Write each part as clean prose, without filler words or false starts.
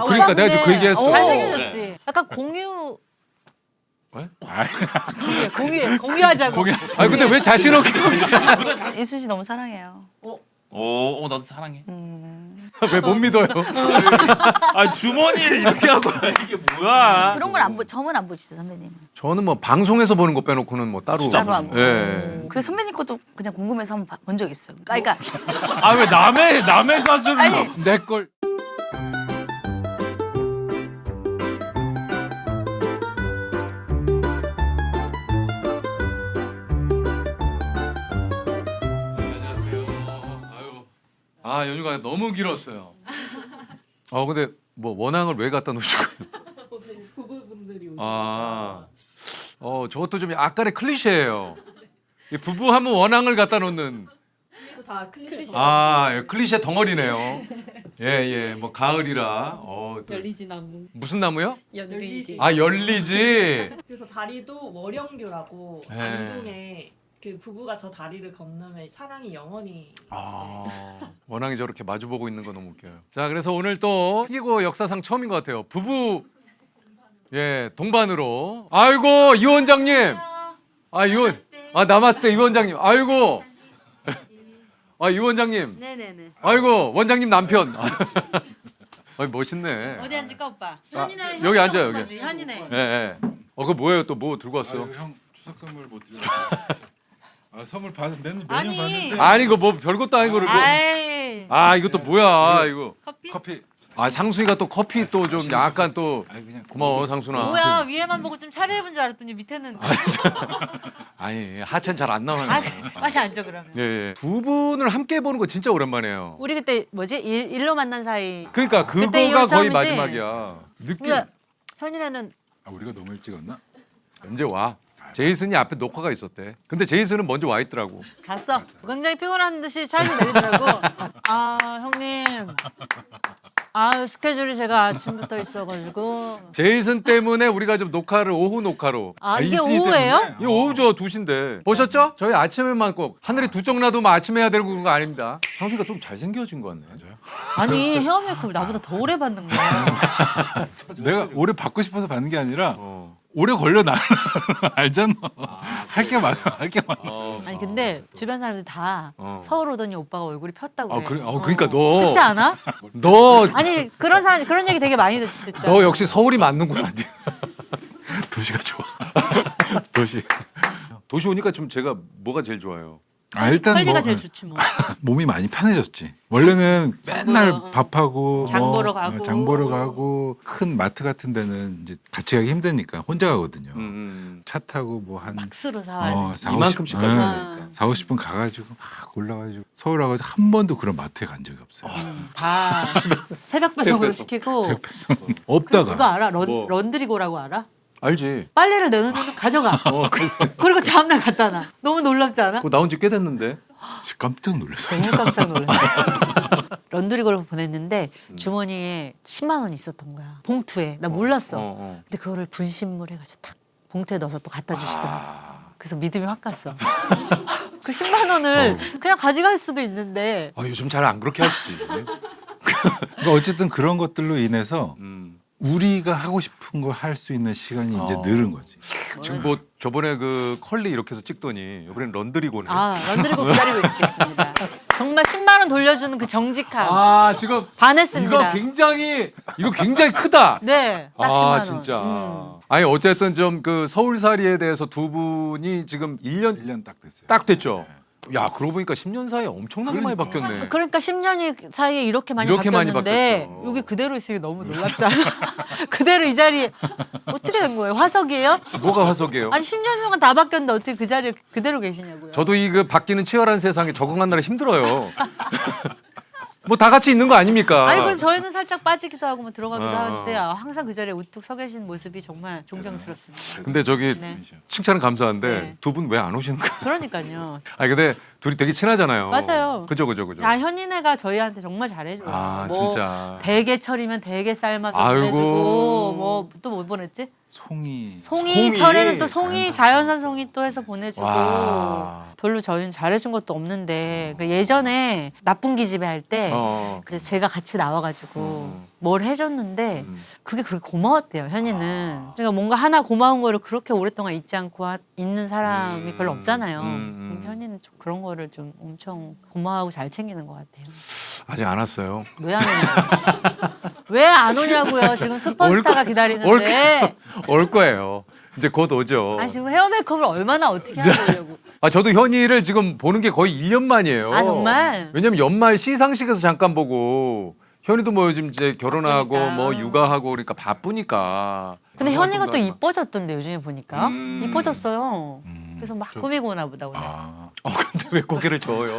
그러니까 내가 지금 그 얘기했어. 잘생겨졌지. 약간 공유. 왜? 공유하자고. 아 근데 왜 자신 없게? 이순 씨 너무 사랑해요. 나도 사랑해. 왜 못 믿어요? 아 주머니에 이렇게 하고 이게 뭐야? 그런 걸 안 보, 점은 안 보시죠 선배님. 저는 뭐 방송에서 보는 거 빼놓고는 뭐 따로. 따로 안 보고. 예. 그 선배님 것도 그냥 궁금해서 한번 본 적 있어요. 그러니까 아 왜 남의 사주를 아니 내 걸. 아 연휴가 너무 길었어요. 근데 뭐 원앙을 왜 갖다 놓으시고요? 부부분들이 오시니까. 저것도 좀 약간의 클리셰예요. 이 부부 하면 원앙을 갖다 놓는. 다 클리셰. 예, 클리셰 덩어리네요. 예, 뭐 가을이라. 또 열리지 나무. 무슨 나무요? 열리지. 열리지. 그래서 다리도 월영교라고 네. 안동에 그 부부가 저 다리를 건너면 사랑이 영원히. 원앙이 저렇게 마주보고 있는 거 너무 웃겨요. 자, 그래서 오늘 또 희고 역사상 처음인 것 같아요. 부부 동반으로. 아이고 이 원장님. 나마스테 이 원장님. 아이고. 이 원장님. 네네네. 아이고 원장님 남편. 멋있네. 어디 앉을까 오빠? 여기 앉아요 여기. 현이네. 예. 그거 뭐예요 또 뭐 들고 왔어? 형 추석 선물 못 드려. 선물 매년 아니. 받는데. 아니 이거 뭐 별것도 아니고 그러고. 이것도 뭐야 이거. 커피. 상순이가 또 커피 또 좀 약간 또 그냥 고마워 상순아. 뭐야 위에만 보고 좀 차려해본 줄 알았더니 밑에는. 아니 하체는 잘 안 나오는 아, 거야. 빨리 앉아 그러면. 예. 두 분을 함께 보는 거 진짜 오랜만이에요. 우리 그때 뭐지 일로 만난 사이. 그러니까 그때 이후로 그거가 거의 처음이지? 마지막이야. 느낌 근데 현이네는 우리가 너무 일찍 왔나? 언제 와? 제이슨이 앞에 녹화가 있었대. 근데 제이슨은 먼저 와 있더라고. 갔어. 굉장히 피곤한 듯이 차에서 내리더라고. 형님. 스케줄이 제가 아침부터 있어가지고. 제이슨 때문에 우리가 좀 녹화를 오후 녹화로. 이게 이순이 오후예요? 때문에? 이 오후죠 2시인데. 보셨죠? 저희 아침에만 꼭 하늘이 두 쪽 놔두면 아침에 해야 되는 그런 거 아닙니다. 상수가 좀 잘생겨진 것 같네. 맞아요. 아니 헤어 메이크업 나보다 더 오래 받는 거야. 내가 오래 받고 싶어서 받는 게 아니라 오래 걸려 나 알잖아. 할 게 많아. 아니 근데 주변 사람들이 다 서울 오더니 오빠가 얼굴이 폈다고 그래. 그래. 그러니까 너. 그렇지 않아? 너 아니 그런 얘기 되게 많이 듣잖아. 너 역시 서울이 맞는구나. 도시가 좋아. 도시. 도시 오니까 좀 제가 뭐가 제일 좋아요? 일단 설리가 제일 좋지 뭐. 몸이 많이 편해졌지. 원래는 맨날 밥하고 장 보러 가고. 장 보러 가고 큰 마트 같은 데는 이제 같이 가기 힘드니까 혼자 가거든요. 차 타고 뭐 한 박스로 사와야 돼. 이만큼씩 가져야 되니까. 4, 50분 가가지고 막 올라가지고 서울 와가지고 한 번도 그런 마트에 간 적이 없어요. 다 새벽 배송으로 시키고. 새벽 배송 없다가 그거 알아? 뭐. 런드리고라고 알아? 알지. 빨래를 내놓으면 가져가. 그리고 다음날 갖다 놔. 너무 놀랍지 않아? 그거 나온 지 꽤 됐는데. 깜짝 놀랐어요. 너무 깜짝 놀랐어. 런드리고를 보냈는데 주머니에 10만 원이 있었던 거야. 봉투에. 나 몰랐어. 근데 그거를 분신물 해가지고 탁 봉투에 넣어서 또 갖다 주시더라고. 그래서 믿음이 확 갔어. 그 10만 원을 그냥 가져갈 수도 있는데. 요즘 잘 안 그렇게 하시지. 그러니까 어쨌든 그런 것들로 인해서 우리가 하고 싶은 걸 할 수 있는 시간이 이제 늘은 거지. 지금 뭐 저번에 그 컬리 이렇게 해서 찍더니 이번엔 런드리고네. 런드리고 기다리고 있겠습니다. 정말 10만 원 돌려주는 그 정직함. 지금 반했습니다. 이거 굉장히 크다. 네, 딱 10만 원. 진짜. 아니 어쨌든 좀 그 서울살이에 대해서 두 분이 지금 1년 딱 됐어요. 딱 됐죠. 야 그러고 보니까 10년 사이에 엄청나게 많이 바뀌었네. 그러니까 10년 사이에 이렇게 많이 이렇게 많이 바뀌었는데 바뀌었어. 여기 그대로 있으니 너무 놀랍지 않아? 그대로 이 자리에 어떻게 된 거예요? 화석이에요? 뭐가 화석이에요? 아니 10년 동안 다 바뀌었는데 어떻게 그 자리에 그대로 계시냐고요? 저도 이 그 바뀌는 치열한 세상에 적응하느라 힘들어요. 뭐 다 같이 있는 거 아닙니까? 아니 그래서 저희는 살짝 빠지기도 하고 뭐 들어가기도 어. 하는데 항상 그 자리에 우뚝 서 계신 모습이 정말 존경스럽습니다. 근데 저기 네. 칭찬은 감사한데 네. 두 분 왜 안 오시는 거예요? 그러니까요. 아니 근데 둘이 되게 친하잖아요. 맞아요. 그죠. 현인애가 저희한테 정말 잘해줘요. 진짜. 대게철이면 대게 삶아서 아이고. 보내주고 뭐 또 뭐 보냈지? 송이. 송이철에는 또 송이 자연산 송이 또 해서 보내주고 와. 별로 저희는 잘해준 것도 없는데 그 예전에 나쁜 기집애 할 때 그래서 제가 같이 나와가지고 뭘 해줬는데 그게 그렇게 고마웠대요 현이는. 그러니까 뭔가 하나 고마운 거를 그렇게 오랫동안 잊지 않고 있는 사람이 별로 없잖아요. 현이는 좀 그런 거를 좀 엄청 고마워하고 잘 챙기는 것 같아요. 아직 안 왔어요. 왜 안 오냐고. 왜 안 오냐고요. 지금 슈퍼스타가 기다리는데. 올 거예요. 이제 곧 오죠. 아 지금 헤어 메이크업을 얼마나 어떻게 하려고. 저도 현이를 지금 보는 게 거의 1년 만이에요. 아, 정말? 왜냐면 연말 시상식에서 잠깐 보고 현이도 뭐 요즘 이제 결혼하고 바쁘니까. 뭐 육아하고 그러니까 바쁘니까. 근데 그런 현이가 거 또 좀 이뻐졌던데 요즘에 보니까. 이뻐졌어요. 그래서 막 꾸미고 오나 보다 오늘. 근데 왜 고개를 저어요?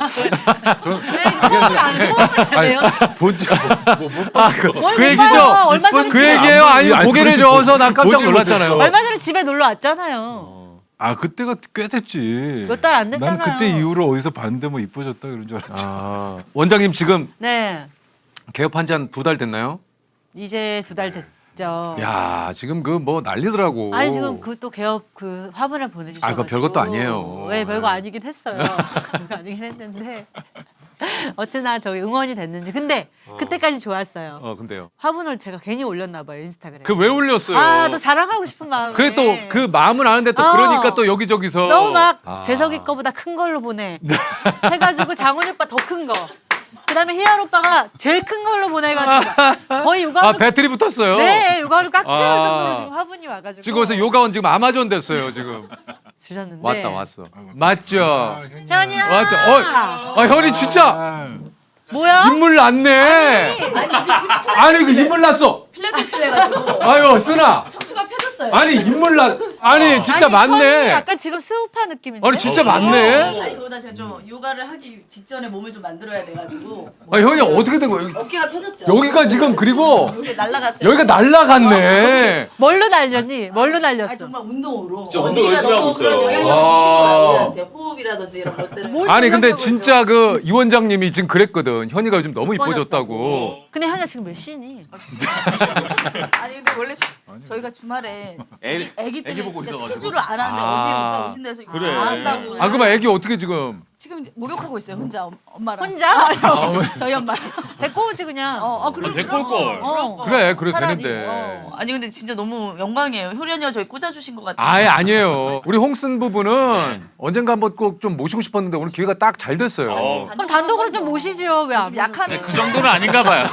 아니, 본지 그 뭘 얘기죠. 봐요. 얼마 전에 그 집에- 얘기예요. 아니면 아니, 고개를 보지 저어서 난 깜짝 보지를 놀랐잖아요. 못했어. 얼마 전에 집에 놀러 왔잖아요. 아 그때가 꽤 됐지. 몇 달 안 됐잖아요. 난 그때 이후로 어디서 봤는데 뭐 이뻐졌다 그런 줄 알았지. 원장님 지금 네. 개업한 지 한 2달 됐나요? 이제 2달 됐죠. 야 지금 그 뭐 난리더라고. 아니 지금 그 또 개업 그 화분을 보내주셔서. 그거 별것도 아니에요. 네, 별거 아니긴 했어요. 별거 아니긴 했는데 어찌나 저기 응원이 됐는지. 근데 그때까지 좋았어요. 근데요. 화분을 제가 괜히 올렸나 봐요 인스타그램. 그 왜 올렸어요? 아, 또 자랑하고 싶은 마음에. 그게 또 그 마음은 아는데 또 어. 그러니까 또 여기저기서 너무 막 재석이 거보다 큰 걸로 보내. 해가지고 장훈이 오빠 더 큰 거. 그다음에 희열 오빠가 제일 큰 걸로 보내가지고 거의 육아로 배터리 붙었어요. 네 육아로 꽉 채울 아. 정도로 지금 화분이 와가지고 지금 그래서 요가원 지금 아마존 됐어요 지금. 주셨는데 왔어. 맞죠? 현이야 맞죠? 현이 진짜 아, 뭐야? 인물 났네. 아니 그 인물 났어. 필라테스 해가지고 아유 쓰나. 척추가 펴졌어요. 아니 인물 났. 아니 진짜 아니, 현이 맞네. 약간 지금 스우파 느낌인데. 아니 진짜 맞네. 아니 그보다 제가 좀 요가를 하기 직전에 몸을 좀 만들어야 돼가지고 현이 어떻게 된 거야? 어깨가 펴졌죠. 여기가 지금 그리고 여기 날라갔어요. 여기가 날라갔네. 뭘로 날렸니? 뭘로 날렸어? 아 정말 운동으로. 진짜 운동 언니가 열심히 너무 하고 있어요. 그런 영향을 주신 아. 거야 우리한테 호흡이라든지 이런 것들을. 아니 근데 놀라죠, 진짜 그 이 원장님이 지금 그랬거든. 현이가 요즘 너무 이뻐졌다고. 근데 현이가 지금 몇 시니? 아니 근데 원래 저희가 주말에 애기 애기 때문에 보고 진짜 있어가지고. 스케줄을 안 하는데 아. 언니 오빠 오신다 해서 이거 그래. 안 한다고. 아 그럼 애기 어떻게 지금? 지금 목욕하고 있어요 혼자 엄마랑. 혼자? 저희 엄마. 데리고 오지 그냥. 그럼 데리고 올 걸. 그래 그래도 차라리, 되는데. 아니 근데 진짜 너무 영광이에요. 효리 언니가 저희 꽂아주신 것 같아요. 아예 아니에요. 우리 홍슨 부부는 언젠가 한번 꼭 좀 모시고 싶었는데 오늘 기회가 딱 잘 됐어요. 그럼 단독으로 좀 모시지요. 왜 안 약한 모셨어요? 그 정도는 아닌가 봐요.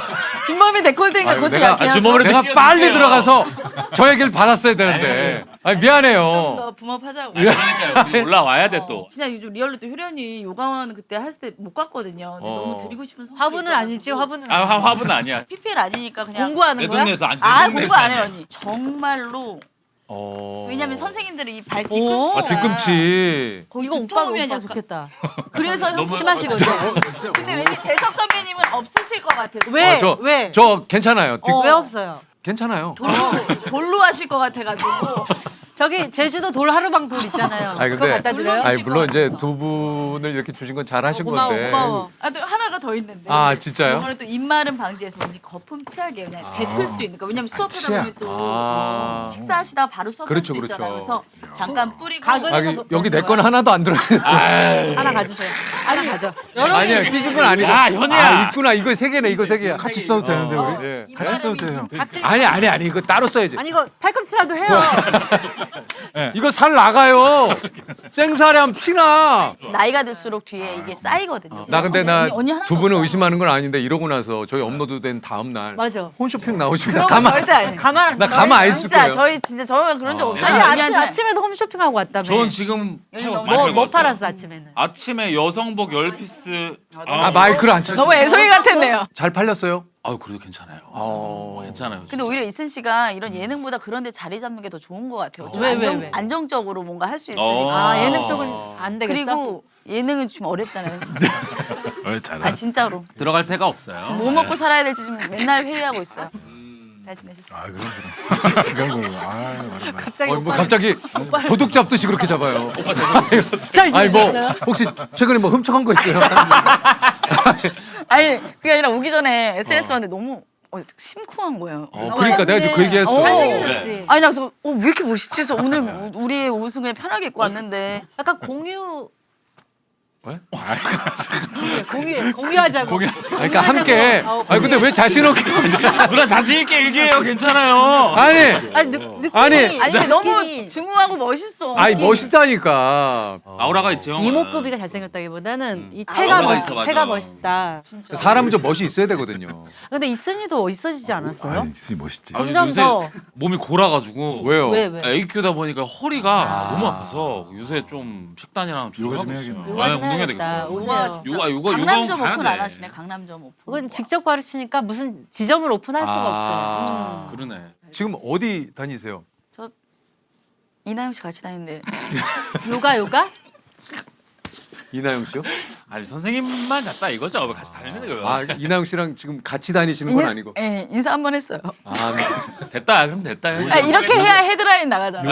진범이 데콜테니까 그것도 내가- 약해요. 주먹으로 내가 끼워줄게요. 빨리 들어가서 저 얘기를 받았어야 되는데. 아니 미안해요. 더 붐업하자고. 그러니까 우리 올라와야 돼 또. 진짜 요즘 리얼로 또 효리 언니 요가원 그때 했을 때 못 갔거든요. 근데 너무 드리고 싶은 선물이 화분은 있어가지고. 아니지 화분은. 아 화분은 아니야. PPL 아니니까 그냥 공부하는 내 거야? 동네에서 안. 아 내 공부 동네에서 안 해요 아니야. 언니. 정말로 어. 왜냐면 선생님들이 이 발 오. 뒤꿈치가 아 뒤꿈치. 거기 이거 오빠 두터우면 오빠 약간 좋겠다. 그래서 형 심하시거든. 근데 왠지 재석 선배님은 없으실 것 같아요. 왜? 저, 왜? 저 괜찮아요. 왜 없어요? 괜찮아요. 돌로 하실 것 같아가지고 저기 제주도 돌 하루방 돌 있잖아요. 아니 그거 근데 갖다 드려요? 아니 물론 이제 두 분을 이렇게 주신 건 잘하신 고마워 건데. 고마워. 아, 또 하나가 더 있는데. 아, 진짜요? 이거는 또 입마름 방지해서 왠지 거품 치하게 그냥 뱉을 수 있는 거. 왜냐면 수업하다 치아. 보면 또 아. 식사하시다가 바로 수업할 그렇죠, 수도 있잖아요. 그렇죠. 그래서 잠깐 뿌리고 가글- 아, 여기 내 건 하나도 안 들어있는. 하나 가지세요. 하나 가져. 여러 개. 아니야 삐진 건 아니고. 야, 현이야. 아 있구나. 이거 세 개네. 이거 세 개야. 같이 써도 되는데 우리? 예. 같이 써도 돼요. 각질. 아니 이거 따로 써야지. 아니 이거 팔꿈치라도 해요. 이거 살 나가요. 생살에 하면 피나. 나이가 들수록 뒤에 이게 쌓이거든요. 나 근데 나 언니 하나도 두 분을 없다. 의심하는 건 아닌데 이러고 나서 저희 업로드 된 다음 날 맞아. 홈쇼핑 나오시면 그런 거 가만 절대 아니에요. 가만 안 나 둬. 가만 안 있을 진짜 거예요. 저희 진짜 저는 그런 적 아니 없잖아요. 아침에도 홈쇼핑하고 왔다며. 전 지금 뭐 팔았어 아침에는? 아침에 여성복 10피스. 아 마이크를 안 쳐. 너무 애송이 같았네요. 잘 팔렸어요? 아유 그래도 괜찮아요. 괜찮아요. 근데 오히려 이순 씨가 이런 예능보다 그런 데 자리 잡는 게 더 좋은 것 같아요. 좀 왜? 안정적으로 뭔가 할 수 있으니까. 아 예능 쪽은 안 되겠어? 그리고 예능은 좀 어렵잖아요. 그래서. 잘하. 아 진짜로. 들어갈 데가 없어요. 뭐 먹고 살아야 될지 지금 맨날 회의하고 있어요. 잘 지내셨어요? 아 그럼. 그런 거. 아 갑자기 뭐 갑자기 도둑 잡듯이 그렇게 잡아요. 잘 아니 뭐 지내셨어요? 혹시 최근에 뭐 훔쳐간 거 있어요? 아니 그게 아니라 오기 전에 SNS 봤는데 너무 심쿵한 거예요. 그러니까 내가 지금 그 얘기했어. 잘생겨졌지. 아니 나 그래서 왜 이렇게 멋있지? 그래서 오늘 우리의 옷은 그냥 편하게 입고 왔는데 약간 공유 왜? 공유하자고. 그러니까 함께. 아니 근데 왜 자신 없게? 누나 자신 있게 얘기해요. 괜찮아요. 아니 아니 느낌이 아니, 아니 근데 너무 느낌이 중후하고 멋있어. 아니 멋있다니까. 아우라가 있죠. 형은. 이목구비가 잘생겼다기보다는 이 아우라가 있어, 맞아. 태가 멋있다. 사람은 좀 멋이 있어야 되거든요. 근데 이순이도 멋있어지지 않았어요? 아니, 있으니 멋있지. 아니, 점점 요새 더. 몸이 골아가지고 왜요? 왜? 애기 키우다 보니까 허리가 너무 아파서 요새 좀 식단이랑 요가 좀 조절하고 해야겠네. 있어요. 요가 좀 운동해야 해야겠다. 되겠어요. 오세요. 요가 강남점 가야 오픈 돼. 안 하시네. 강남점 오픈. 그건 직접 가르치니까 무슨 지점을 오픈할 수가 없어요. 그러네. 지금 어디 다니세요? 저 이나영 씨 같이 다니는데 요가? 이나영 씨요? 아니 선생님만 같다 이거죠. 같이 다니는 거예요. 아 이나영 씨랑 지금 같이 다니시는 건 아니고. 예, 인사 한 번 했어요. 아, 네. 됐다. 그럼 됐다. 아, 이렇게 해야 헤드라인 나가잖아.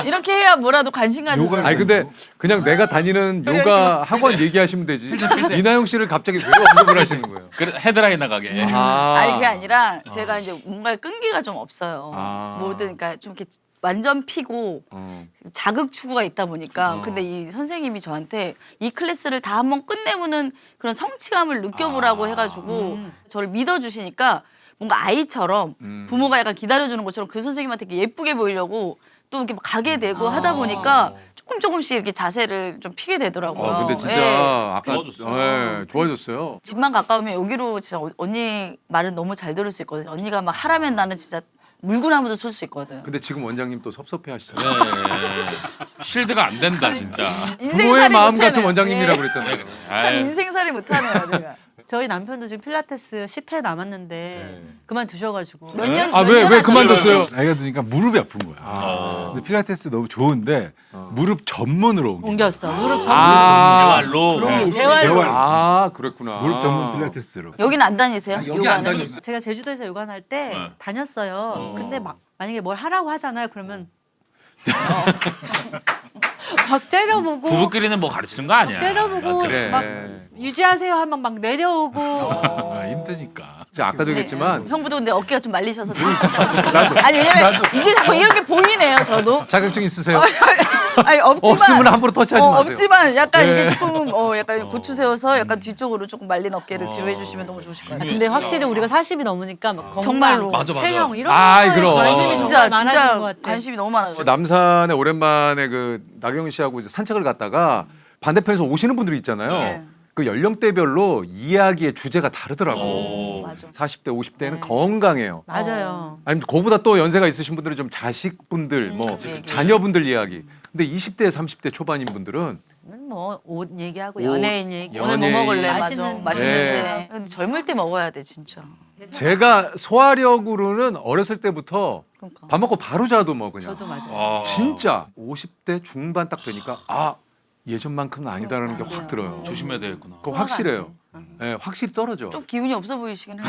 이렇게 해야 뭐라도 관심 가지고. 요가- 아니 근데 그냥 내가 다니는 요가 학원 얘기하시면 되지. 이나영 씨를 갑자기 왜 언급을 하시는 거예요? 그래, 헤드라인 나가게. 아니 그게 아니라 제가 이제 뭔가 끈기가 좀 없어요. 아. 뭐든 그러니까 좀 이렇게 완전 피고 자극 추구가 있다 보니까 근데 이 선생님이 저한테 이 클래스를 다 한번 끝내보는 그런 성취감을 느껴보라고 해가지고 저를 믿어주시니까 뭔가 아이처럼 부모가 약간 기다려주는 것처럼 그 선생님한테 이렇게 예쁘게 보이려고 또 이렇게 막 가게 되고 하다 보니까 조금씩 이렇게 자세를 좀 피게 되더라고요. 아 근데 진짜 예. 아까 좋아졌어. 좋아졌어요. 집만 가까우면 여기로 진짜 언니 말은 너무 잘 들을 수 있거든요. 언니가 막 하라면 나는 진짜 물구나무도 쏠 수 있거든. 근데 지금 원장님 또 섭섭해하시죠. 네. 실드가 안 된다 진짜. 부모의 마음 같은 못하네요. 원장님이라고 예. 그랬잖아요. 참 아유. 인생살이 못하네요, 내가. 저희 남편도 지금 필라테스 10회 남았는데 그만두셔가지고. 몇 년? 아 몇 왜 년 왜 하셨어요? 그만뒀어요? 나이가 드니까 무릎이 아픈 거야. 근데 필라테스 너무 좋은데 무릎 전문으로 옮겼어. 무릎 전문. 재활로. 그런 게 있어요. 재활. 재활. 아 그랬구나. 무릎 전문 필라테스로. 여기는 안 다니세요? 여기 안 요가는? 다녔어요. 제가 제주도에서 요가 할 때 다녔어요. 근데 만약에 뭘 하라고 하잖아요. 그러면 막 째려보고 부부끼리는 뭐 가르치는 거 아니야. 째려보고 그래. 막 유지하세요 하면 막 내려오고 아, 힘드니까. 진짜 아까도 얘기했지만 형부도 근데 어깨가 좀 말리셔서 아니 왜냐면 이제 자꾸 이렇게 보이네요 저도 자격증 있으세요? 아니 없지만 없으면 함부로 터치하지 마세요. 없지만 약간 네. 이게 조금 약간 고추 세워서 약간 뒤쪽으로 조금 말린 어깨를 뒤로 해주시면 너무 좋으실 것 같아요. 근데 확실히 우리가 40이 넘으니까 막 건강, 정말로. 맞아. 체형 이런 아이, 거에 그럼. 관심이 진짜 정말 많아지는 것 진짜 같아. 관심이 너무 많아요. 남산에 오랜만에 그 나경원 씨하고 이제 산책을 갔다가 반대편에서 오시는 분들이 있잖아요. 네. 그 연령대별로 이야기의 주제가 다르더라고. 맞아. 40대, 50대는 건강해요. 맞아요. 아니면 그거보다 또 연세가 있으신 분들은 좀 자식분들, 뭐 그치. 자녀분들 이야기. 근데 20대, 30대 초반인 분들은 뭐 옷 얘기하고 옷, 연예인 얘기. 오늘 뭐 연예인. 먹을래? 맛있는 맞아. 맛있는데. 네. 근데 젊을 때 먹어야 돼 진짜. 제가 소화력으로는 어렸을 때부터 그러니까. 밥 먹고 바로 자도 뭐 그냥. 저도 맞아요. 아. 진짜 50대 중반 딱 되니까 아 예전만큼은 아니다라는 게 확 들어요. 조심해야 되겠구나. 그거 확실해요. 예, 확실히 떨어져. 좀 기운이 없어 보이시긴 해요.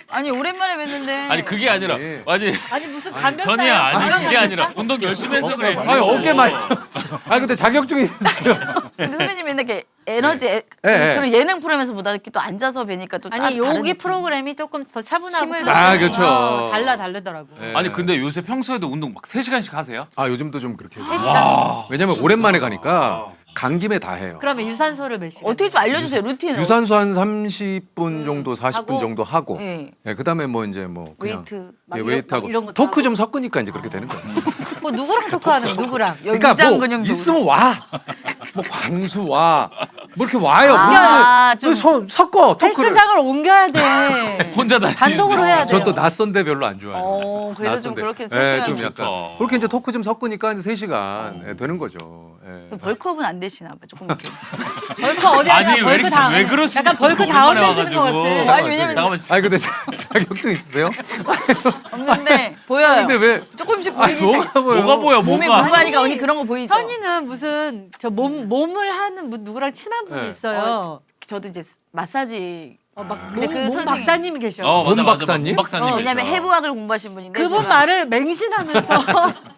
아니 오랜만에 뵀는데. 아니 그게 아니라 네. 아니 아니 무슨 감별사야? 변이야 아니 그게 아니라 운동 열심히 해서 그래. 아니 어깨 많이. 아 근데 자격증이 있어요. 근데 선배님 맨날 이렇게 에너지 그런 예능 프로그램에서 보다 이렇게 또 앉아서 뵈니까 또 아니 다른 여기 느낌. 프로그램이 조금 더 차분하고 힘을 프로그램이 아, 그렇죠. 다르더라고. 예. 아니 근데 요새 평소에도 운동 막 3시간씩 하세요? 아 요즘도 좀 그렇게 해서. 3시간. 왜냐면 오랜만에 가니까 간 김에 다 해요. 그러면 유산소를 몇 시간? 어떻게 좀 알려주세요 루틴을. 유산소 한 30분 정도, 40분 하고. 정도 하고. 예. 예, 그다음에 뭐 이제 뭐 그냥 웨이트. 막 예, 이런- 웨이트하고 막 이런 것도 토크 하고. 좀 섞으니까 이제 그렇게 되는 거예요. 뭐 누구랑 토크하는 거? 누구랑? 여기 그러니까 위장 뭐 근육 있으면 와. 뭐 광수 와. 뭐 이렇게 와요. 아, 좀- 섞어 토크를. 헬스장을 옮겨야 돼. 혼자 다니는 단독으로 해야 돼요. 전 또 낯선데 별로 안 좋아해요. 그래서 좀 낯선데. 그렇게 예, 3시간 좀 좋다. 약간 그렇게 이제 토크 좀 섞으니까 이제 3시간 예, 되는 거죠. 예. 벌크업은 안 되시나 봐 조금 이렇게. 벌크 어디 하냐? 아니 왜 벌크 이렇게 다운. 왜 그러시냐? 약간 벌크 다운 되시는 것 같아. 아니, 왜냐면- 잠깐만 아니 근데 자격증 있으세요? 없는데 보여요. 근데 왜? 조금씩 아니 보이기 시작. 뭐가 보여? 뭐가 보여 몸에 뭐가? 무브하니까 언니 그런 거 보이죠? 현이는 무슨 저 몸을 하는 누구랑 친한 분이 네. 있어요. 저도 이제 마사지. 막 근데 몸, 그 몸 선생님- 박사님이 계셔. 맞아, 몸 맞아, 박사님? 몸 박사님. 왜냐면 해부학을 공부하신 분인데 그분 제가 말을 맹신하면서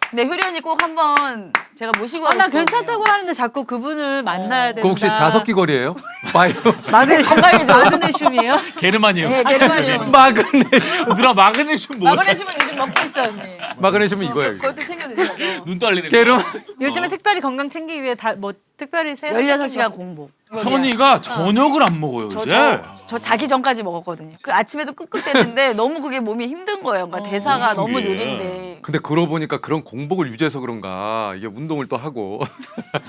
근데 효리 언니 꼭 한번 제가 모시고 가고 나 싶거든요. 괜찮다고 하는데 자꾸 그분을 만나야 된다. 그 혹시 자석기 거리예요? 바이오 마그네슘이에요? 게르마늄. 예, 게르마늄. 마그네슘. 누나 마그네슘 뭐? 마그네슘은 요즘 먹고 있어 언니. 마그네슘은 이거예요. 그것도 챙겨 드시라고. 눈 떨리네. 게르. 요즘에 특별히 건강 챙기기 위해 뭐 특별히 새 16시간 공복. 현이가 저녁을 안 먹어요 이제. 저 자기 전까지 먹었거든요. 그 아침에도 끄끄댔는데 너무 그게 몸이 힘든 거예요. 그러니까 대사가 너무 신기해. 느린데. 근데 그러고 보니까 그런 공복을 유지해서 그런가 이게 운동을 또 하고.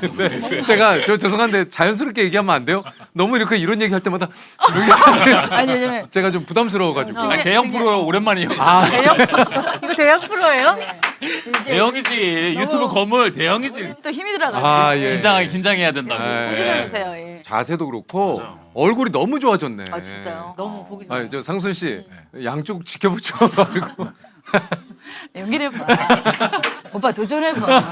근데 제가 죄송한데 자연스럽게 얘기하면 안 돼요? 너무 이렇게 이런 얘기할 때마다 아니 왜냐면 제가 좀 부담스러워가지고. 아니, 대형 프로 오랜만이에요. 이거 대학 프로예요? 대형이지. 유튜브 거물 대형이지. 또 힘이 들어가요. 아 예. 긴장해야 된다. 네. 꾸짖어 주세요. 예. 자세도 그렇고 얼굴이 너무 좋아졌네. 아 진짜요? 너무 보기 좋아. 저 상순 씨 양쪽 지켜보지 말고. 연기해봐. 오빠 도전해봐.